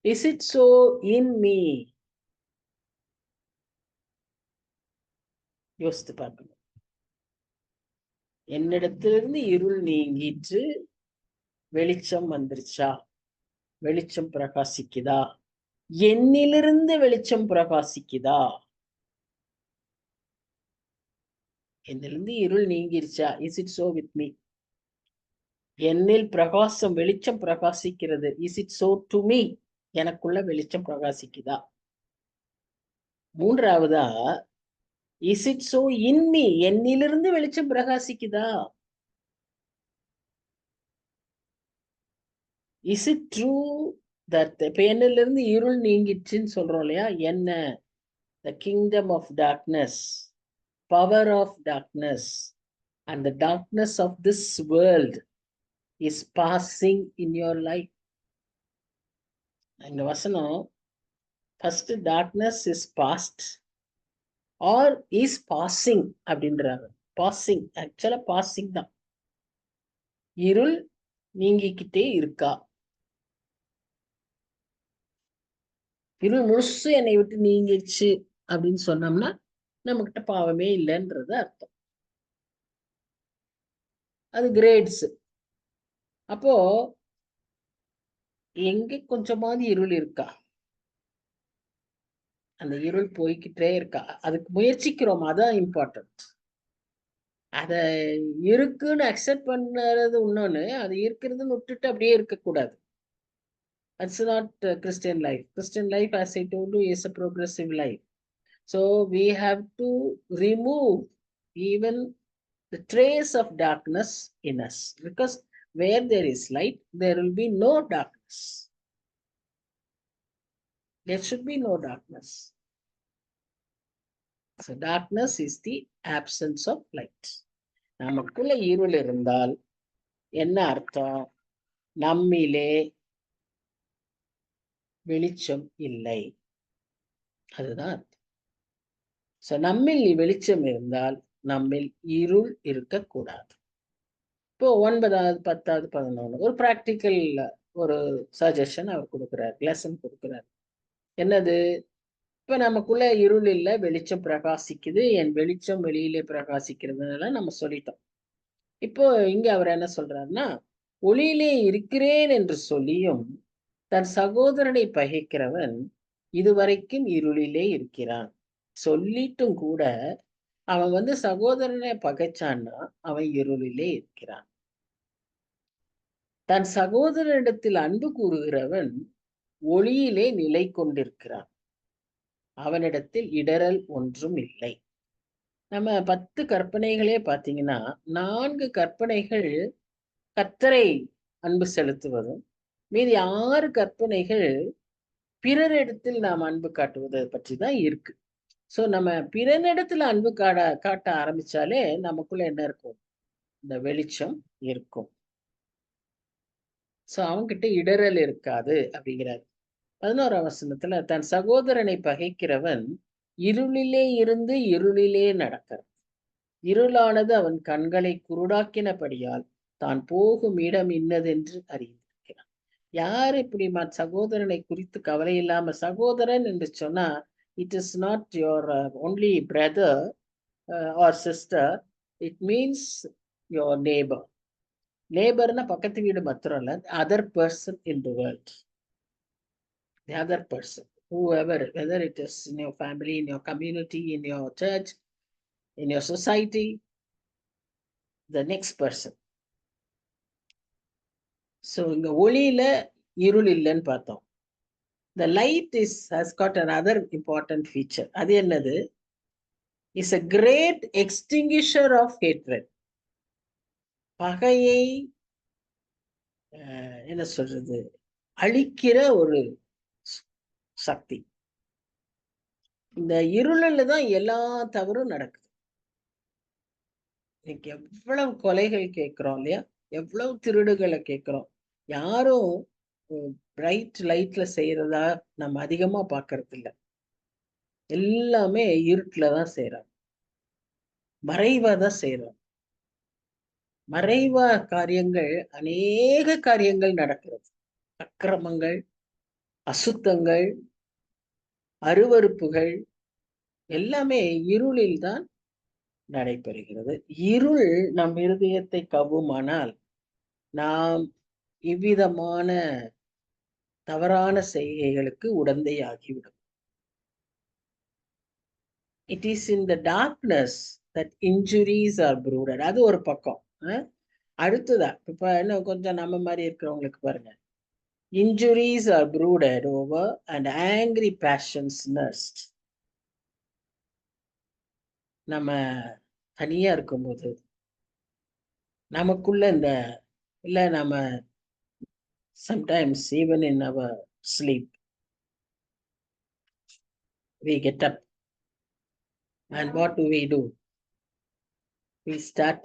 [SPEAKER 1] Is it so in me? யோசித்து பார்க்கணும். என்னிடத்திலிருந்து இருள் நீங்கிற்று, வெளிச்சம் வந்துருச்சா? வெளிச்சம் பிரகாசிக்குதா? என்னிலிருந்து வெளிச்சம் பிரகாசிக்குதா? என்னிலிருந்து இருள் நீங்கிருச்சா? Is it so with me? என்னில் பிரகாசம், வெளிச்சம் பிரகாசிக்கிறது. Is it so to me? எனக்குள்ள வெளிச்சம் பிரகாசிக்குதா? மூன்றாவதா, is it so in me? என்னிலிருந்து வெளிச்சம் பிரகாசிக்குதா? இஸ் இட் ட்ரூ தட் இப்ப என்னிலிருந்து இருள் நீங்கிச்சுன்னு சொல்றோம் இல்லையா? என்ன? The kingdom of darkness, power of darkness and the darkness of this world is passing in your life. இந்த வசனம் first darkness is past or is passing அப்படின்றாங்க. பாசிங், ஆக்சுவலா பாசிங் தான். இருள் நீங்கிக்கிட்டே இருக்கா? இருள் முழுசு என்னை விட்டு நீங்கிடுச்சு அப்படின்னு சொன்னோம்னா நம்மகிட்ட பாவமே இல்லைன்றது அர்த்தம். அது கிரேட்ஸ். அப்போ எங்க கொஞ்சமாவது இருள் இருக்கா? அந்த இருள் போய்கிட்டே இருக்கா? அதுக்கு முயற்சிக்கிறோம், அதான் இம்பார்ட்டன்ட். அத இருக்குன்னு அக்செப்ட் பண்றது இன்னொன்னு, அது இருக்கிறதுன்னு விட்டுட்டு அப்படியே இருக்கக்கூடாது. That's not Christian life. Christian life, as I told you, is a progressive life. So we have to remove even the trace of darkness in us, because where there is light, there will be no darkness. There should be no darkness. So darkness is the absence of light. நமக்குள்ள இருள் இருந்தால் என்ன அர்த்தம்? நம்மிலே வெளிச்சம் இல்லை, அதுதான் அர்த்தம். சோ நம்மில் வெளிச்சம் இருந்தால் நம்மில் இருள் இருக்கக்கூடாது. இப்போ 9வது 10வது 11 ஒரு பிராக்டிக்கல் ஒரு சஜஷன் அவர் கொடுக்கிறார், லெசன் கொடுக்கிறார். என்னது? இப்ப நமக்குள்ள இருள் இல்ல, வெளிச்சம் பிரகாசிக்குது, என் வெளிச்சம் வெளியிலே பிரகாசிக்கிறதுனால நம்ம சொல்லிட்டோம். இப்போ இங்க அவர் என்ன சொல்றாருன்னா, ஒளியிலே இருக்கிறேன் என்று சொல்லியும் தன் சகோதரனை பகைக்கிறவன் இதுவரைக்கும் இருளிலே இருக்கிறான். சொல்லிட்டும் கூட அவன் சகோதரனை பகைச்சான்னா அவன் இருளிலே இருக்கிறான். தன் சகோதரனிடத்தில் அன்பு கூறுகிறவன் ஒளியிலே நிலை கொண்டிருக்கிறான், அவனிடத்தில் இடரல் ஒன்றும் இல்லை. நம்ம 10 கற்பனைகளே பாத்தீங்கன்னா 4 கற்பனைகள் கர்த்தரை அன்பு செலுத்துவதும், மீதி 6 கற்பனைகள் பிறரிடத்தில் நாம் அன்பு காட்டுவதை பற்றி தான் இருக்கு. சோ நம்ம பிறனிடத்துல அன்பு காட்ட ஆரம்பிச்சாலே நமக்குள்ள என்ன இருக்கும்? இந்த வெளிச்சம் இருக்கும். சோ அவன்கிட்ட இடரல் இருக்காது அப்படிங்கிறார். 11ஆம் வசனத்துல, தன் சகோதரனை பகைக்கிறவன் இருளிலே இருந்து இருளிலே நடக்கிறான். இருளானது அவன் கண்களை குருடாக்கினபடியால் தான் போகும் இடம் இன்னதென்று அறிந்திருக்கிறான். யார் இப்படி சகோதரனை குறித்து கவலை இல்லாம, சகோதரன் என்று சொன்னா it is not your only brother or sister, it means your neighbor. Neighborனா பக்கத்து வீடு மாத்திரம் இல்ல, other person in the world. The other person, whoever, whether it is in your family, in your community, in your church, in your society, the next person. So இங்க ஒளியில இருள் இல்லைன்னு பார்த்தோம். The light has got another important feature. அது என்னது? Is a great extinguisher of hatred. பகையை என்ன சொல்றது, அழிக்கிற ஒரு சக்தி. இந்த இருளில் தான் எல்லா தவறும் நடக்குது. இன்னைக்கு எவ்வளவு கொலைகள் கேட்கிறோம் இல்லையா? எவ்வளவு திருடுகளை கேட்கிறோம். யாரும் பிரைட் லைட்ல செய்யறதா நம்ம அதிகமா பாக்குறது இல்ல. எல்லாமே இருட்டுல தான் செய்யறாங்க. மறைவாதான் செய்யறோம். மறைவா காரியங்கள், அநேக காரியங்கள் நடக்கிறது. அக்கிரமங்கள், அசுத்தங்கள், அருவருப்புகள் எல்லாமே இருளில் தான் நடைபெறுகிறது. இருள் நம் இருதயத்தை கவ்வுமானால் நாம் இவ்விதமான தவறான செய்கைகளுக்கு உடந்தையாகிவிடும். It is in the darkness that injuries are brooded. அது ஒரு பக்கம். அடுத்ததா இப்ப இன்னும் கொஞ்சம் நம்ம மாதிரி இருக்கிறவங்களுக்கு பாருங்க. Injuries are brooded over and angry passions nursed. நம்ம தனியா இருக்கும்போது நமக்குள்ள இந்த இல்ல நம்ம sometimes even in our sleep we get up and what do? We start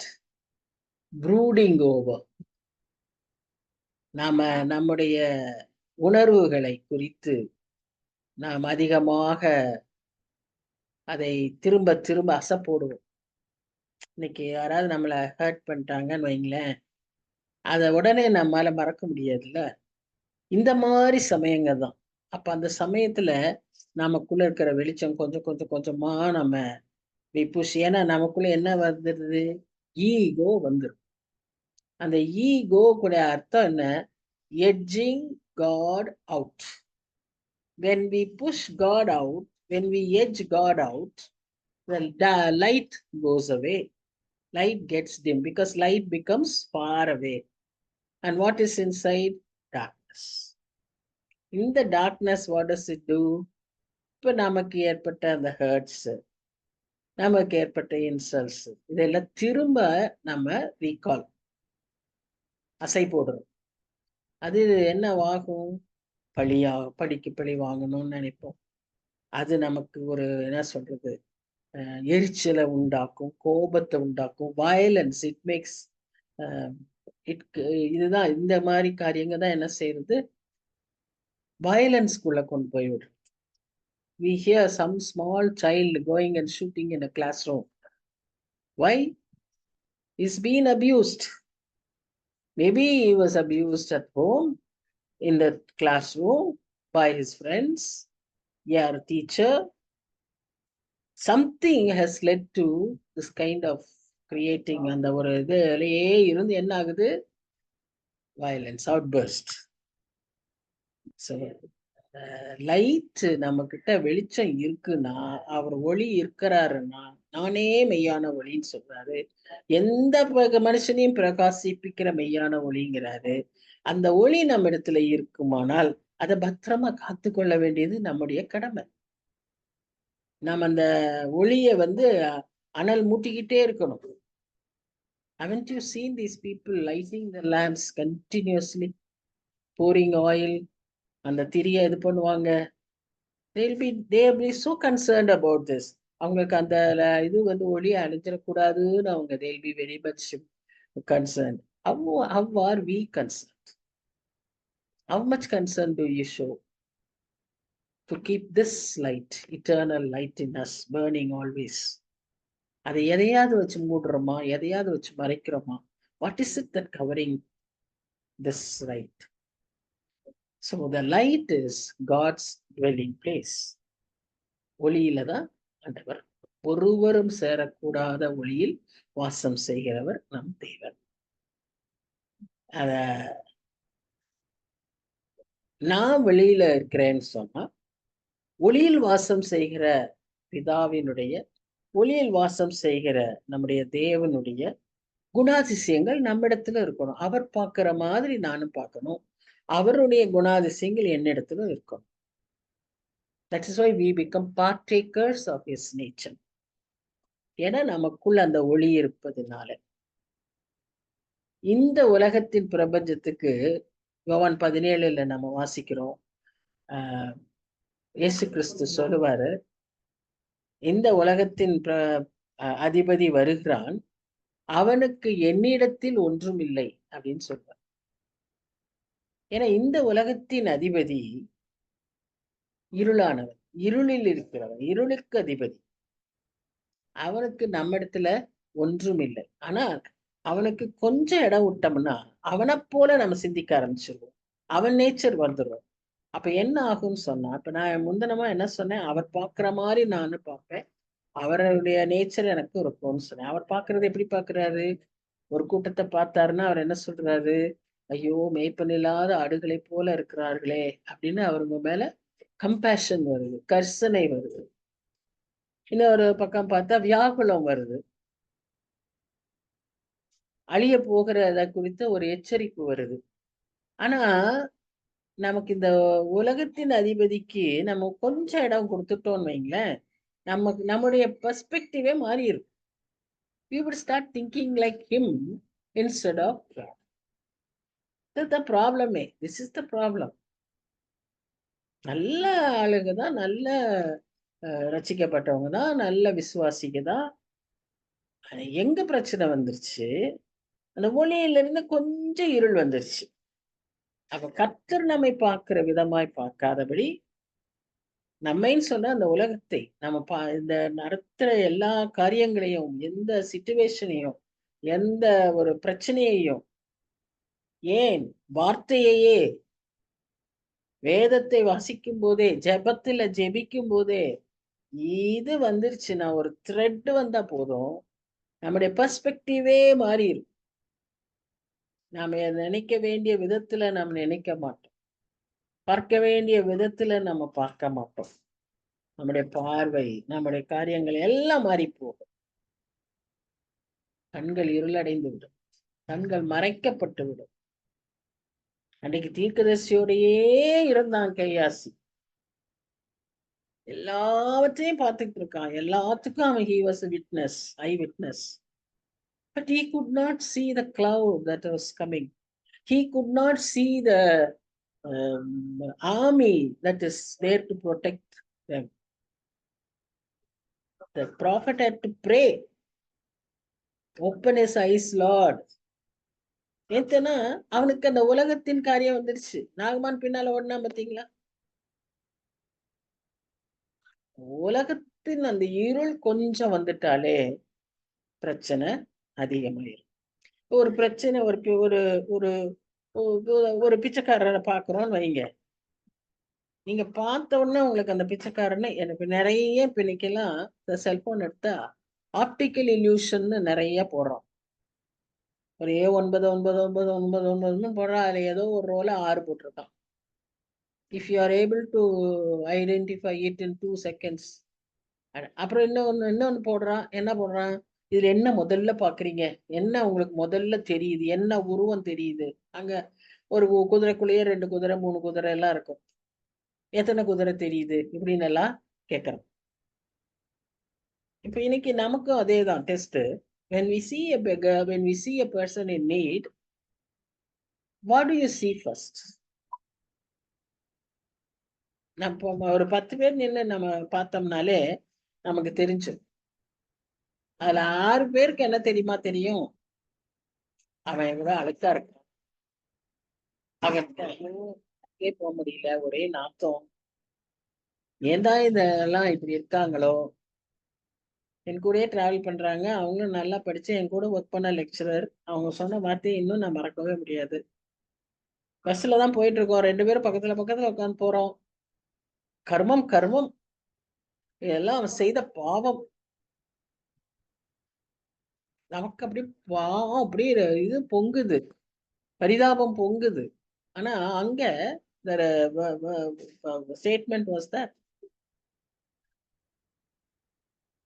[SPEAKER 1] brooding over. நாம நம்முடைய உணர்வுகளை குறித்து நாம் அதிகமாக அதை திரும்ப திரும்ப அசை போடுவோம். இன்னைக்கு யாராவது நம்மளை ஹர்ட் பண்ணிட்டாங்கன்னு வைங்களேன், அதை உடனே நம்மால மறக்க முடியாதுல்ல. இந்த மாதிரி சமயங்கள் தான். அப்ப அந்த சமயத்துல நமக்குள்ள இருக்கிற வெளிச்சம் கொஞ்சம் கொஞ்சம் கொஞ்சமா நம்ம புஷ். ஏன்னா நமக்குள்ள என்ன வந்துடுது? ஈகோ வந்துடும். அந்த ஈகோ கூட அர்த்தம் என்ன? Edging God out. When we push God out, when we edge God out, the light goes away. Light gets dim because light becomes far away. And what is inside? Darkness. In the darkness, what does it do? இப்போ நமக்கு ஏற்பட்ட அந்த ஹர்ட்ஸ், நமக்கு ஏற்பட்ட இன்சல்ட்ஸ், இதெல்லாம் திரும்ப நம்ம ரீகால் அசை போடுறோம். அது என்ன ஆகும்? பழிக்கு பழி வாங்கணும்னு நினைப்போம். அது நமக்கு ஒரு என்ன சொல்றது, எரிச்சலை உண்டாக்கும், கோபத்தை உண்டாக்கும், வயலன்ஸ். இட் மேக்ஸ் இதுதான் இந்த மாதிரி காரியங்க தான் என்ன செய்யறது? வயலன்ஸ்குள்ள கொண்டு போய் விடுறது. We hear some small child going and shooting in a classroom. Why? He's been abused. Maybe he was abused at home, in the classroom, by his friends, yeah, teacher. Something has led to this kind of creating. அந்த ஒரு இதுலயே இருந்து என்ன ஆகுது? Violence, outburst. லைட் நம்ம கிட்ட வெளிச்சம் இருக்குன்னா, அவர் ஒளி இருக்கிறாருன்னா, நானே மெய்யான ஒளின்னு சொல்றாரு. எந்த மனுஷனையும் பிரகாசிப்பிக்கிற மெய்யான ஒளிங்கிறாரு. அந்த ஒளி நம்ம இடத்துல இருக்குமானால் அதை பத்திரமா காத்து கொள்ள வேண்டியது நம்முடைய கடமை. நாம் அந்த ஒளியை அனல் மூட்டிக்கிட்டே இருக்கணும். Haven't you seen these people lighting the lamps continuously, pouring oil? அந்த திரியை இது பண்ணுவாங்க. they'll be so concerned about this. அவங்களுக்கு அந்த இது ஒளி அழிஞ்சிடக்கூடாதுன்னு அவங்க they'll be very much concerned. How are we concerned? How much concern do you show to keep this light, eternal light in us, burning always? அதை எதையாவது வச்சு மூடுறோமா? எதையாவது வச்சு மறைக்கிறோமா? What is it that covering this light? So the light is God's dwelling place. ஒளியில தான் ஆண்டவர். ஒருவரும் சேரக்கூடாத ஒளியில் வாசம் செய்கிறவர் நம் தேவன். அத நான் வெளியில இருக்கிறேன்னு சொன்னா, ஒளியில் வாசம் செய்கிற பிதாவினுடைய, ஒளியில் வாசம் செய்கிற நம்முடைய தேவனுடைய குணாதிசயங்கள் நம்மிடத்துல இருக்கணும். அவர் பார்க்கிற மாதிரி நானும் பார்க்கணும். அவருடைய குணாதிசயங்கள் என்னிடத்துல இருக்கணும். That is why we become partakers of his nature. ஏன்னா நமக்குள்ள அந்த ஒளி இருப்பதுனால. இந்த உலகத்தின் பிரபஞ்சத்துக்கு யோவான் 17 நம்ம வாசிக்கிறோம். இயேசு கிறிஸ்து சொல்லுவாரு, இந்த உலகத்தின் அதிபதி வருகிறான், அவனுக்கு என்னிடத்தில் ஒன்றும் இல்லை அப்படின்னு சொல்றார். ஏன்னா இந்த உலகத்தின் அதிபதி இருளானவன், இருளில் இருக்கிறவன், இருளுக்கு அதிபதி. அவனுக்கு நம்ம இடத்துல ஒன்றும் இல்லை. ஆனா அவனுக்கு கொஞ்சம் இடம் விட்டோம்னா அவனை போல நம்ம சிந்திக்க ஆரம்பிச்சிருவோம். அவன் நேச்சர் வந்துடும். அப்ப என்ன ஆகும்னு சொன்னா, இப்ப நான் முந்தினமா என்ன சொன்னேன், அவர் பாக்குற மாதிரி நானும் பார்ப்பேன். அவருடைய நேச்சர் எனக்கு இருக்கும்னு சொன்னேன். அவர் பாக்குறது எப்படி பாக்குறாரு? ஒரு கூட்டத்தை பார்த்தாருன்னா அவர் என்ன சொல்றாரு? ஐயோ, மேய்ப்பன் இல்லாத ஆடுகளை போல இருக்கிறார்களே அப்படின்னு அவருங்க மேல கம்பேஷன் வருது, கர்சனை வருது. இன்னொரு பக்கம் பார்த்தா வியாகுலம் வருது, அழிய போகிறத குறித்த ஒரு எச்சரிப்பு வருது. ஆனா நமக்கு இந்த உலகத்தின் அதிபதிக்கு நம்ம கொஞ்சம் இடம் கொடுத்துட்டோம்னு வைங்களேன், நமக்கு நம்முடைய பெர்ஸ்பெக்டிவே மாறிடும். We would start thinking like him instead of God. That's the problem. This is the problem. நல்ல ஆளுங்க தான், நல்ல ரசிக்கப்பட்டவங்க தான், நல்ல விசுவாசிங்க தான். எங்க பிரச்சனை வந்துருச்சு, அந்த ஒளியில இருந்து கொஞ்சம் இருள் வந்துருச்சு. அப்ப கர்த்தர் நம்மை பார்க்கிற விதமாய் பார்க்காதபடி, நம்மைன்னு சொன்ன அந்த உலகத்தை நம்ம இந்த நடத்துற எல்லா காரியங்களையும், எந்த சிச்சுவேஷனையும், எந்த ஒரு பிரச்சனையையும், ஏன் வார்த்தையையே வேதத்தை வாசிக்கும் போதே, ஜெபத்துல ஜெபிக்கும் போதே இது வந்துருச்சுன்னா, ஒரு த்ரெட் வந்தா போதும், நம்முடைய பெர்ஸ்பெக்டிவே மாறிடும். நாம நினைக்க வேண்டிய விதத்துல நாம் நினைக்க மாட்டோம். பார்க்க வேண்டிய விதத்துல நம்ம பார்க்க மாட்டோம். நம்முடைய பார்வை, நம்முடைய காரியங்கள் எல்லாம் மாறி போகும். கண்கள் இருளடைந்து விடும், கண்கள் மறைக்கப்பட்டு விடும். அன்றைக்கு தீர்க்கதரிசியோடையே இருந்தான் கையாசி. எல்லாவற்றையும் பார்த்துட்டு இருக்கான். எல்லாத்துக்கும் அவன் he was a witness, eye witness. But he could not see the cloud that was coming. He could not see the army that is there to protect them. The prophet had to pray, open his eyes, Lord. ஏத்தனா அவனுக்கு அந்த உலகத்தின் காரியம் வந்துருச்சு. நாகமான் பின்னால ஓடினா பாத்தீங்களா? உலகத்தின் அந்த இருள் கொஞ்சம் வந்துட்டாலே பிரச்சனை அதிகமாயிரும். ஒரு பிரச்சனை, ஒரு ஒரு ஒரு பிச்சைக்காரரை பாக்குறோம்னு வைங்க. நீங்க பார்த்த உடனே உங்களுக்கு அந்த பிச்சைக்காரனை, எனக்கு நிறைய இன்னைக்கெல்லாம் இந்த செல்போன் எடுத்தா ஆப்டிக்கல் இல்யூஷன் நிறைய போடுறோம். ஒரு A999999 போடுறா, அதுல ஏதோ ஒரு ரோல 6 போட்டிருக்கான். If you are able to identify it in 2 seconds. அப்புறம் இன்னொன்னு போடுறான். என்ன போடுறான்? இதுல என்ன முதல்ல பாக்குறீங்க, என்ன உங்களுக்கு முதல்ல தெரியுது, என்ன உருவம் தெரியுது? அங்க ஒரு குதிரைக்குள்ளேயே 2 குதிரை 3 குதிரை எல்லாம் இருக்கும். எத்தனை குதிரை தெரியுது இப்படின்னு எல்லாம் கேட்கறோம். இப்ப இன்னைக்கு நமக்கும் அதேதான் test. when we see a beggar, when we see a person in need, what do you see first? நம்ம ஒரு 10 பேர் நின்று நம்ம பார்த்தோம்னாலே நமக்கு தெரிஞ்சு, அதுல 6 பேருக்கு என்ன தெரியுமா தெரியும்? அவன் எவ்வளவு அழுக்கா இருக்கான், அவன் போக முடியல, ஒரே நாத்தம், ஏன்தான் இதெல்லாம் இப்படி இருக்காங்களோ. என் கூடயே டிராவல் பண்றாங்க, அவங்களும் நல்லா படிச்சு என் கூட ஒர்க் பண்ண லெக்சரர், அவங்க சொன்ன வார்த்தையை இன்னும் நான் மறக்கவே முடியாது. பஸ்ல தான் போயிட்டு இருக்கோம், 2 பேரும் பக்கத்துல பக்கத்துல உட்காந்து போறோம். கர்மம் கர்மம், இதெல்லாம் அவன் செய்த பாவம். நமக்கு அப்படி பாவம், அப்படி இது பொங்குது, பரிதாபம் பொங்குது. ஆனா அங்க statement was that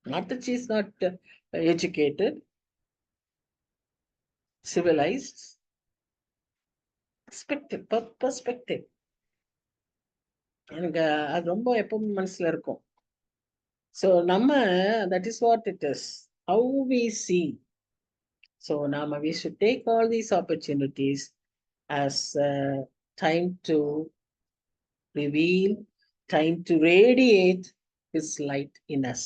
[SPEAKER 1] not that she is not educated, civilized, perspective. எனக்கு அது ரொம்ப எப்பவும் மனசுல இருக்கும். So நம்ம, that is what it is, how we see. So we should take all these opportunities as time to reveal, time to radiate his light in us,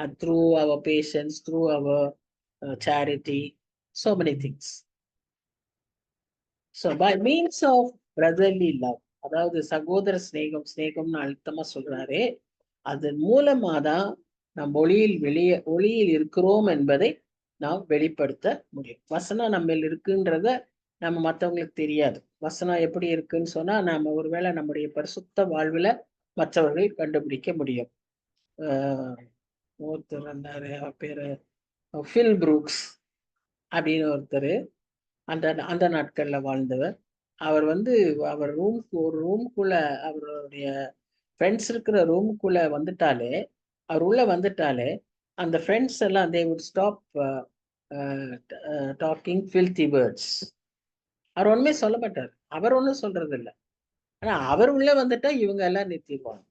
[SPEAKER 1] and through our patience, through our charity, so many things. So by means of brotherly love, அதாவது சகோதர ஸ்நேகம்னு அழுத்தமா சொல்றாரு, அதன் மூலமாதான் நாம் ஒளியில் இருக்கிறோம் என்பதை நாம் வெளிப்படுத்த முடியும். வசனம் நம்ம இருக்குன்றத நம்ம மற்றவங்களுக்கு தெரியாது. வசனம் எப்படி இருக்குன்னு சொன்னா நாம ஒருவேளை நம்முடைய பரிசுத்த வாழ்வுல மற்றவர்கள் கண்டுபிடிக்க முடியும். ஒருத்தர் இருந்தாரு, பேரு ஃபில் புரூக்ஸ் அப்படின்னு ஒருத்தர், அந்த அந்த நாட்கள்ல வாழ்ந்தவர். அவர் அவர் ஒரு ரூம்குள்ள, அவருடைய ஃப்ரெண்ட்ஸ் இருக்கிற ரூமுக்குள்ள வந்துட்டாலே, அவர் உள்ள வந்துட்டாலே அந்த ஃப்ரெண்ட்ஸ் எல்லாம் they would stop talking filthy words. அவர் ஒண்ணுமே சொல்ல மாட்டார், அவர் ஒன்றும் சொல்றது இல்லை. ஆனா அவர் உள்ள வந்துட்டா இவங்க எல்லாம் நிறுத்திடுவாங்க.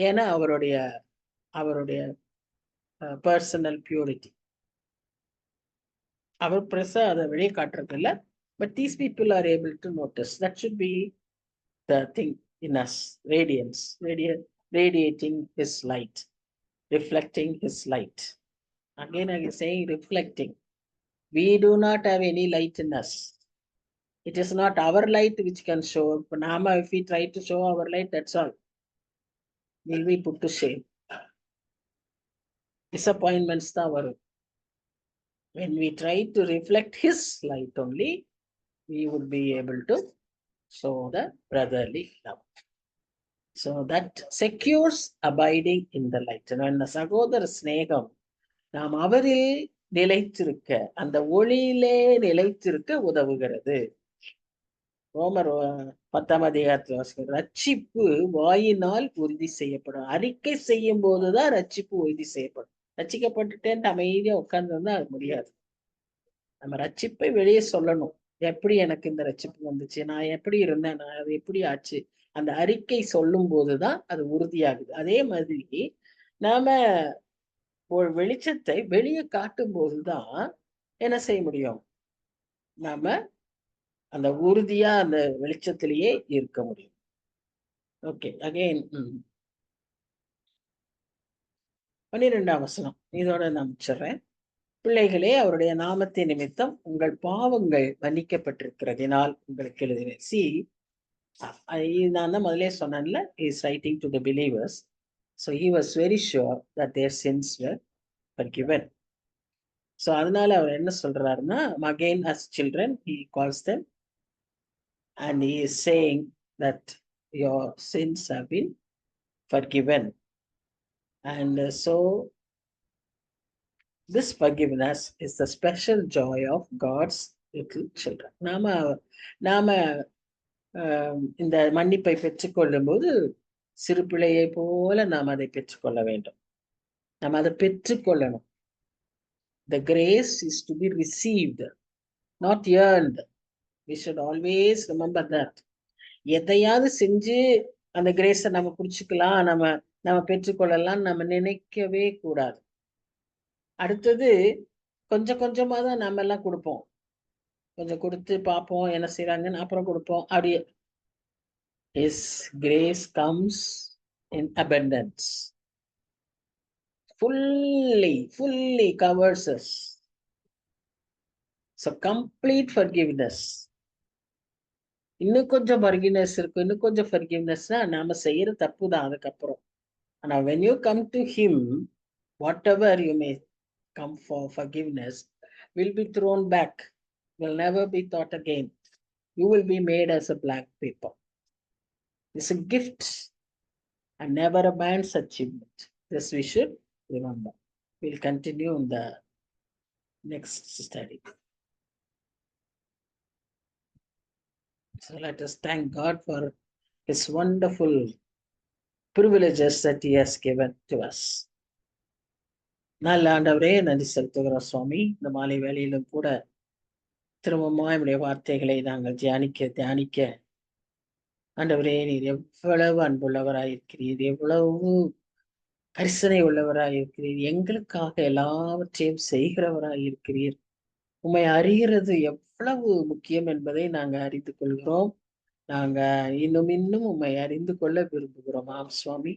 [SPEAKER 1] ஏன்னா அவருடைய அவருடைய பர்சனல் பியூரிட்டி. அவர் பெருசா அதை வெளியே காட்டுறது இல்லை. But these people are able to notice. That should be the thing in us. Radiance, radiating his light, reflecting his light. Again I am saying reflecting. We do not have any light in us. It is not our light which can show up. Nama, if we try to show our light, that's all. Will be put to shame. Disappointments da varum. When we try to reflect his light only, we would be able to show the brotherly love. So that secures abiding in the light. And the sagodara sneham, நாம் அவரில் நிலைத்திருக்க, அந்த ஒளியிலே நிலைத்திருக்க உதவுகிறது. ரோமர் 10ஆம் அதிகாரத்தில் வாசிக்கிறது, ரட்சிப்பு வாயினால் உறுதி செய்யப்படும். அறிக்கை செய்யும் போதுதான் ரட்சிப்பு உறுதி செய்யப்படும். ரட்சிக்கப்பட்டுட்டேன் அமைதியா உட்கார்ந்து அது முடியாது. நம்ம ரட்சிப்பை வெளியே சொல்லணும். எப்படி எனக்கு இந்த ரட்சிப்பு வந்துச்சு, நான் எப்படி இருந்தேன், நான் அது எப்படி ஆச்சு, அந்த அறிக்கை சொல்லும் போதுதான் அது உறுதியாகுது. அதே மாதிரி நாம ஒரு வெளிச்சத்தை வெளியே காட்டும் போதுதான் என்ன செய்ய முடியும், நாம அந்த உறுதியா அந்த வெளிச்சத்திலேயே இருக்க முடியும். ஓகே, அகைன் 12ஆம் வசனம் இதோட நான் முடிச்சிடுறேன். பிள்ளைகளே, அவருடைய நாமத்தின் நிமித்தம் உங்கள் பாவங்கள் மன்னிக்கப்பட்டிருக்கிறதினால் உங்களுக்கு எழுதினேன். சி, நான் தான் முதலே சொன்னேன்ல, is writing to the believers. So he was very sure that their sins were forgiven. So அதனால அவர் என்ன சொல்றாருன்னா, again as children he calls them and he is saying that your sins have been forgiven. And so this forgiveness is the special joy of God's little children. நாம இந்த மன்னிப்பை பெற்றுக்கொள்ளும் போது சிறு பிள்ளையை போல நாம் அதை பெற்றுக்கொள்ள வேண்டும். நாம் அதை பெற்றுக்கொள்ளணும். The grace is to be received, not earned. We should always remember that. எதையாவது செஞ்சு அந்த கிரேஸை நம்ம குடிச்சுக்கலாம், நம்ம பெற்றுக்கொள்ளலாம் நம்ம நினைக்கவே கூடாது. அடுத்தது கொஞ்சம் கொஞ்சமா தான் நம்ம எல்லாம் கொடுப்போம். கொஞ்சம் கொடுத்து பார்ப்போம் என்ன செய்யறாங்கன்னு, அப்புறம் கொடுப்போம். அப்படியே His grace comes in abundance. Fully covers us. So complete forgiveness. இன்னும் கொஞ்சம் forgiveness இருக்கும், இன்னும் கொஞ்சம் forgivenessனா நாம செய்யற தப்பு தான் அதுக்கப்புறம். ஆனா when you come to him, whatever you may come for forgiveness will be thrown back, will never be thought again. You will be made as a blank paper. It's a gift and never a man's achievement. This we should remember. We'll continue in the next study. So let us thank God for his wonderful privileges that he has given to us. நல்ல ஆண்டவரே, நன்றி செலுத்துகிறோம் சுவாமி. இந்த மாலை வேளையிலும் கூட திரும்பமாக நம்முடைய வார்த்தைகளை நாங்கள் தியானிக்க ஆண்டவரே, நீர் எவ்வளவு அன்புள்ளவராயிருக்கிறீர், எவ்வளவு கரிசனை உள்ளவராயிருக்கிறீர், எங்களுக்காக எல்லாவற்றையும் செய்கிறவராயிருக்கிறீர். உம்மை அறிகிறது எவ்வளவு முக்கியம் என்பதை நாங்கள் அறிந்து கொள்கிறோம். நாங்க இன்னும் உம்மை அறிந்து கொள்ள விரும்புகிறோம். ஆம் சுவாமி,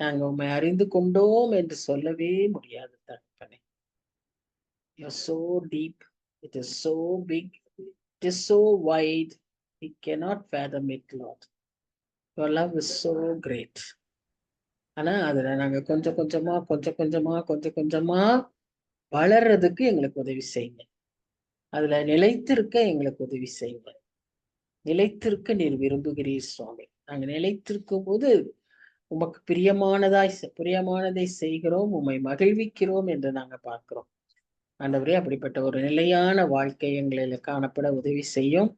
[SPEAKER 1] நாங்க உம்மை அறிந்து கொண்டோம் என்று சொல்லவே முடியாது தகப்பனே. You are so deep, it is so big, it is so wide, we cannot fathom it, Lord. Your love is so great. ஆனா அதுல நாங்க கொஞ்சம் கொஞ்சமா வளர்றதுக்கு எங்களுக்கு உதவி செய்யுங்க. அதுல நிலைத்திருக்க எங்களுக்கு உதவி செய்யுங்க. நிலைத்திருக்க நீர் விரும்புகிறீர் சுவாமி. நாங்க நிலைத்திருக்கும் போது உமக்கு பிரியமானதை செய்கிறோம், உம்மை மகிழ்விக்கிறோம் என்று நாங்க பார்க்கிறோம். ஆண்டவரே, அப்படிப்பட்ட ஒரு நிலையான வாழ்க்கை எங்களில காணப்பட உதவி செய்யும்.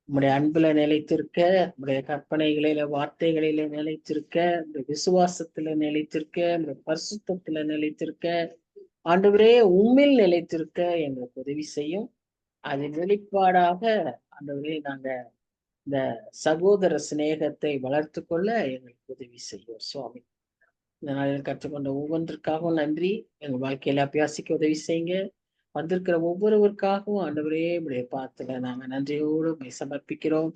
[SPEAKER 1] உம்முடைய அன்புல நிலைத்திருக்க, உம்முடைய கற்பனைகளில, வார்த்தைகளில நிலைத்திருக்க, உம்முடைய விசுவாசத்துல நிலைத்திருக்க, உம்முடைய பரிசுத்தத்துல நிலைத்திருக்க, ஆண்டவரே உம்மில் நிலைத்திருக்க எங்களுக்கு உதவி செய்யும். அதன் வெளிப்பாடாக ஆண்டவரே நாங்க இந்த சகோதர சிநேகத்தை வளர்த்து கொள்ள எங்களுக்கு உதவி செய்யும் சுவாமி. இந்த நாளில் கற்றுக்கொண்ட ஒவ்வொன்றிற்காகவும் நன்றி. எங்க வாழ்க்கையில அபியாசிக்க உதவி செய்யுங்க. வந்திருக்கிற ஒவ்வொருவருக்காகவும் ஆண்டவரே உடைய பாத்துல நாங்க நன்றியோடு உம்மை சமர்ப்பிக்கிறோம்.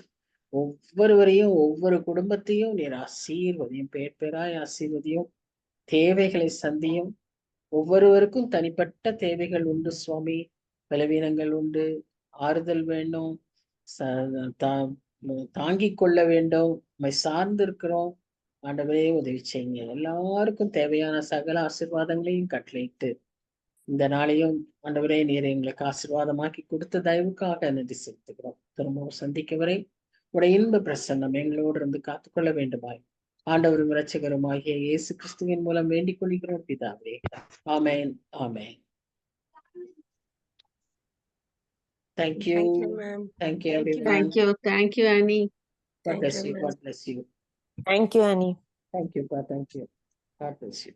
[SPEAKER 1] ஒவ்வொருவரையும், ஒவ்வொரு குடும்பத்தையும் நீர் ஆசீர்வதியும், பேர் பேராய் ஆசீர்வதியும், தேவைகளை சந்தியும். ஒவ்வொருவருக்கும் தனிப்பட்ட தேவைகள் உண்டு சுவாமி. பலவீனங்கள் உண்டு, ஆறுதல் வேண்டும், தாங்கிக் கொள்ள வேண்டும். உம்மை சார்ந்து இருக்கிறோம். ஆண்டவரே உதவி செய்யுங்க. எல்லாருக்கும் தேவையான சகல ஆசீர்வாதங்களையும் கட்டளையிட்டு இந்த நாளையும் ஆண்டவரே நீர் எங்களுக்கு ஆசீர்வாதமாக்கி கொடுத்த தயவுக்காக நன்றி செலுத்துகிறோம். திரும்பவும் சந்திக்க வரை உடைய இன்ப பிரசன்னம் எங்களோடு இருந்து காத்துக்கொள்ள வேண்டுமாய் ஆண்டவரும் இரட்சகருமாகிய இயேசு கிறிஸ்துவின் மூலம் வேண்டிக் கொள்கிறோம் பிதாவே. ஆமென். ஆமென். Thank you.
[SPEAKER 2] Thank you, ma'am.
[SPEAKER 1] Thank you,
[SPEAKER 2] Thank you.
[SPEAKER 1] everyone.
[SPEAKER 3] Thank you, Annie.
[SPEAKER 1] God
[SPEAKER 2] Thank
[SPEAKER 1] bless
[SPEAKER 2] you,
[SPEAKER 1] you.
[SPEAKER 2] ma'am.
[SPEAKER 1] God bless you.
[SPEAKER 2] Thank you, Annie.
[SPEAKER 1] Thank you, God. Thank you. God bless you.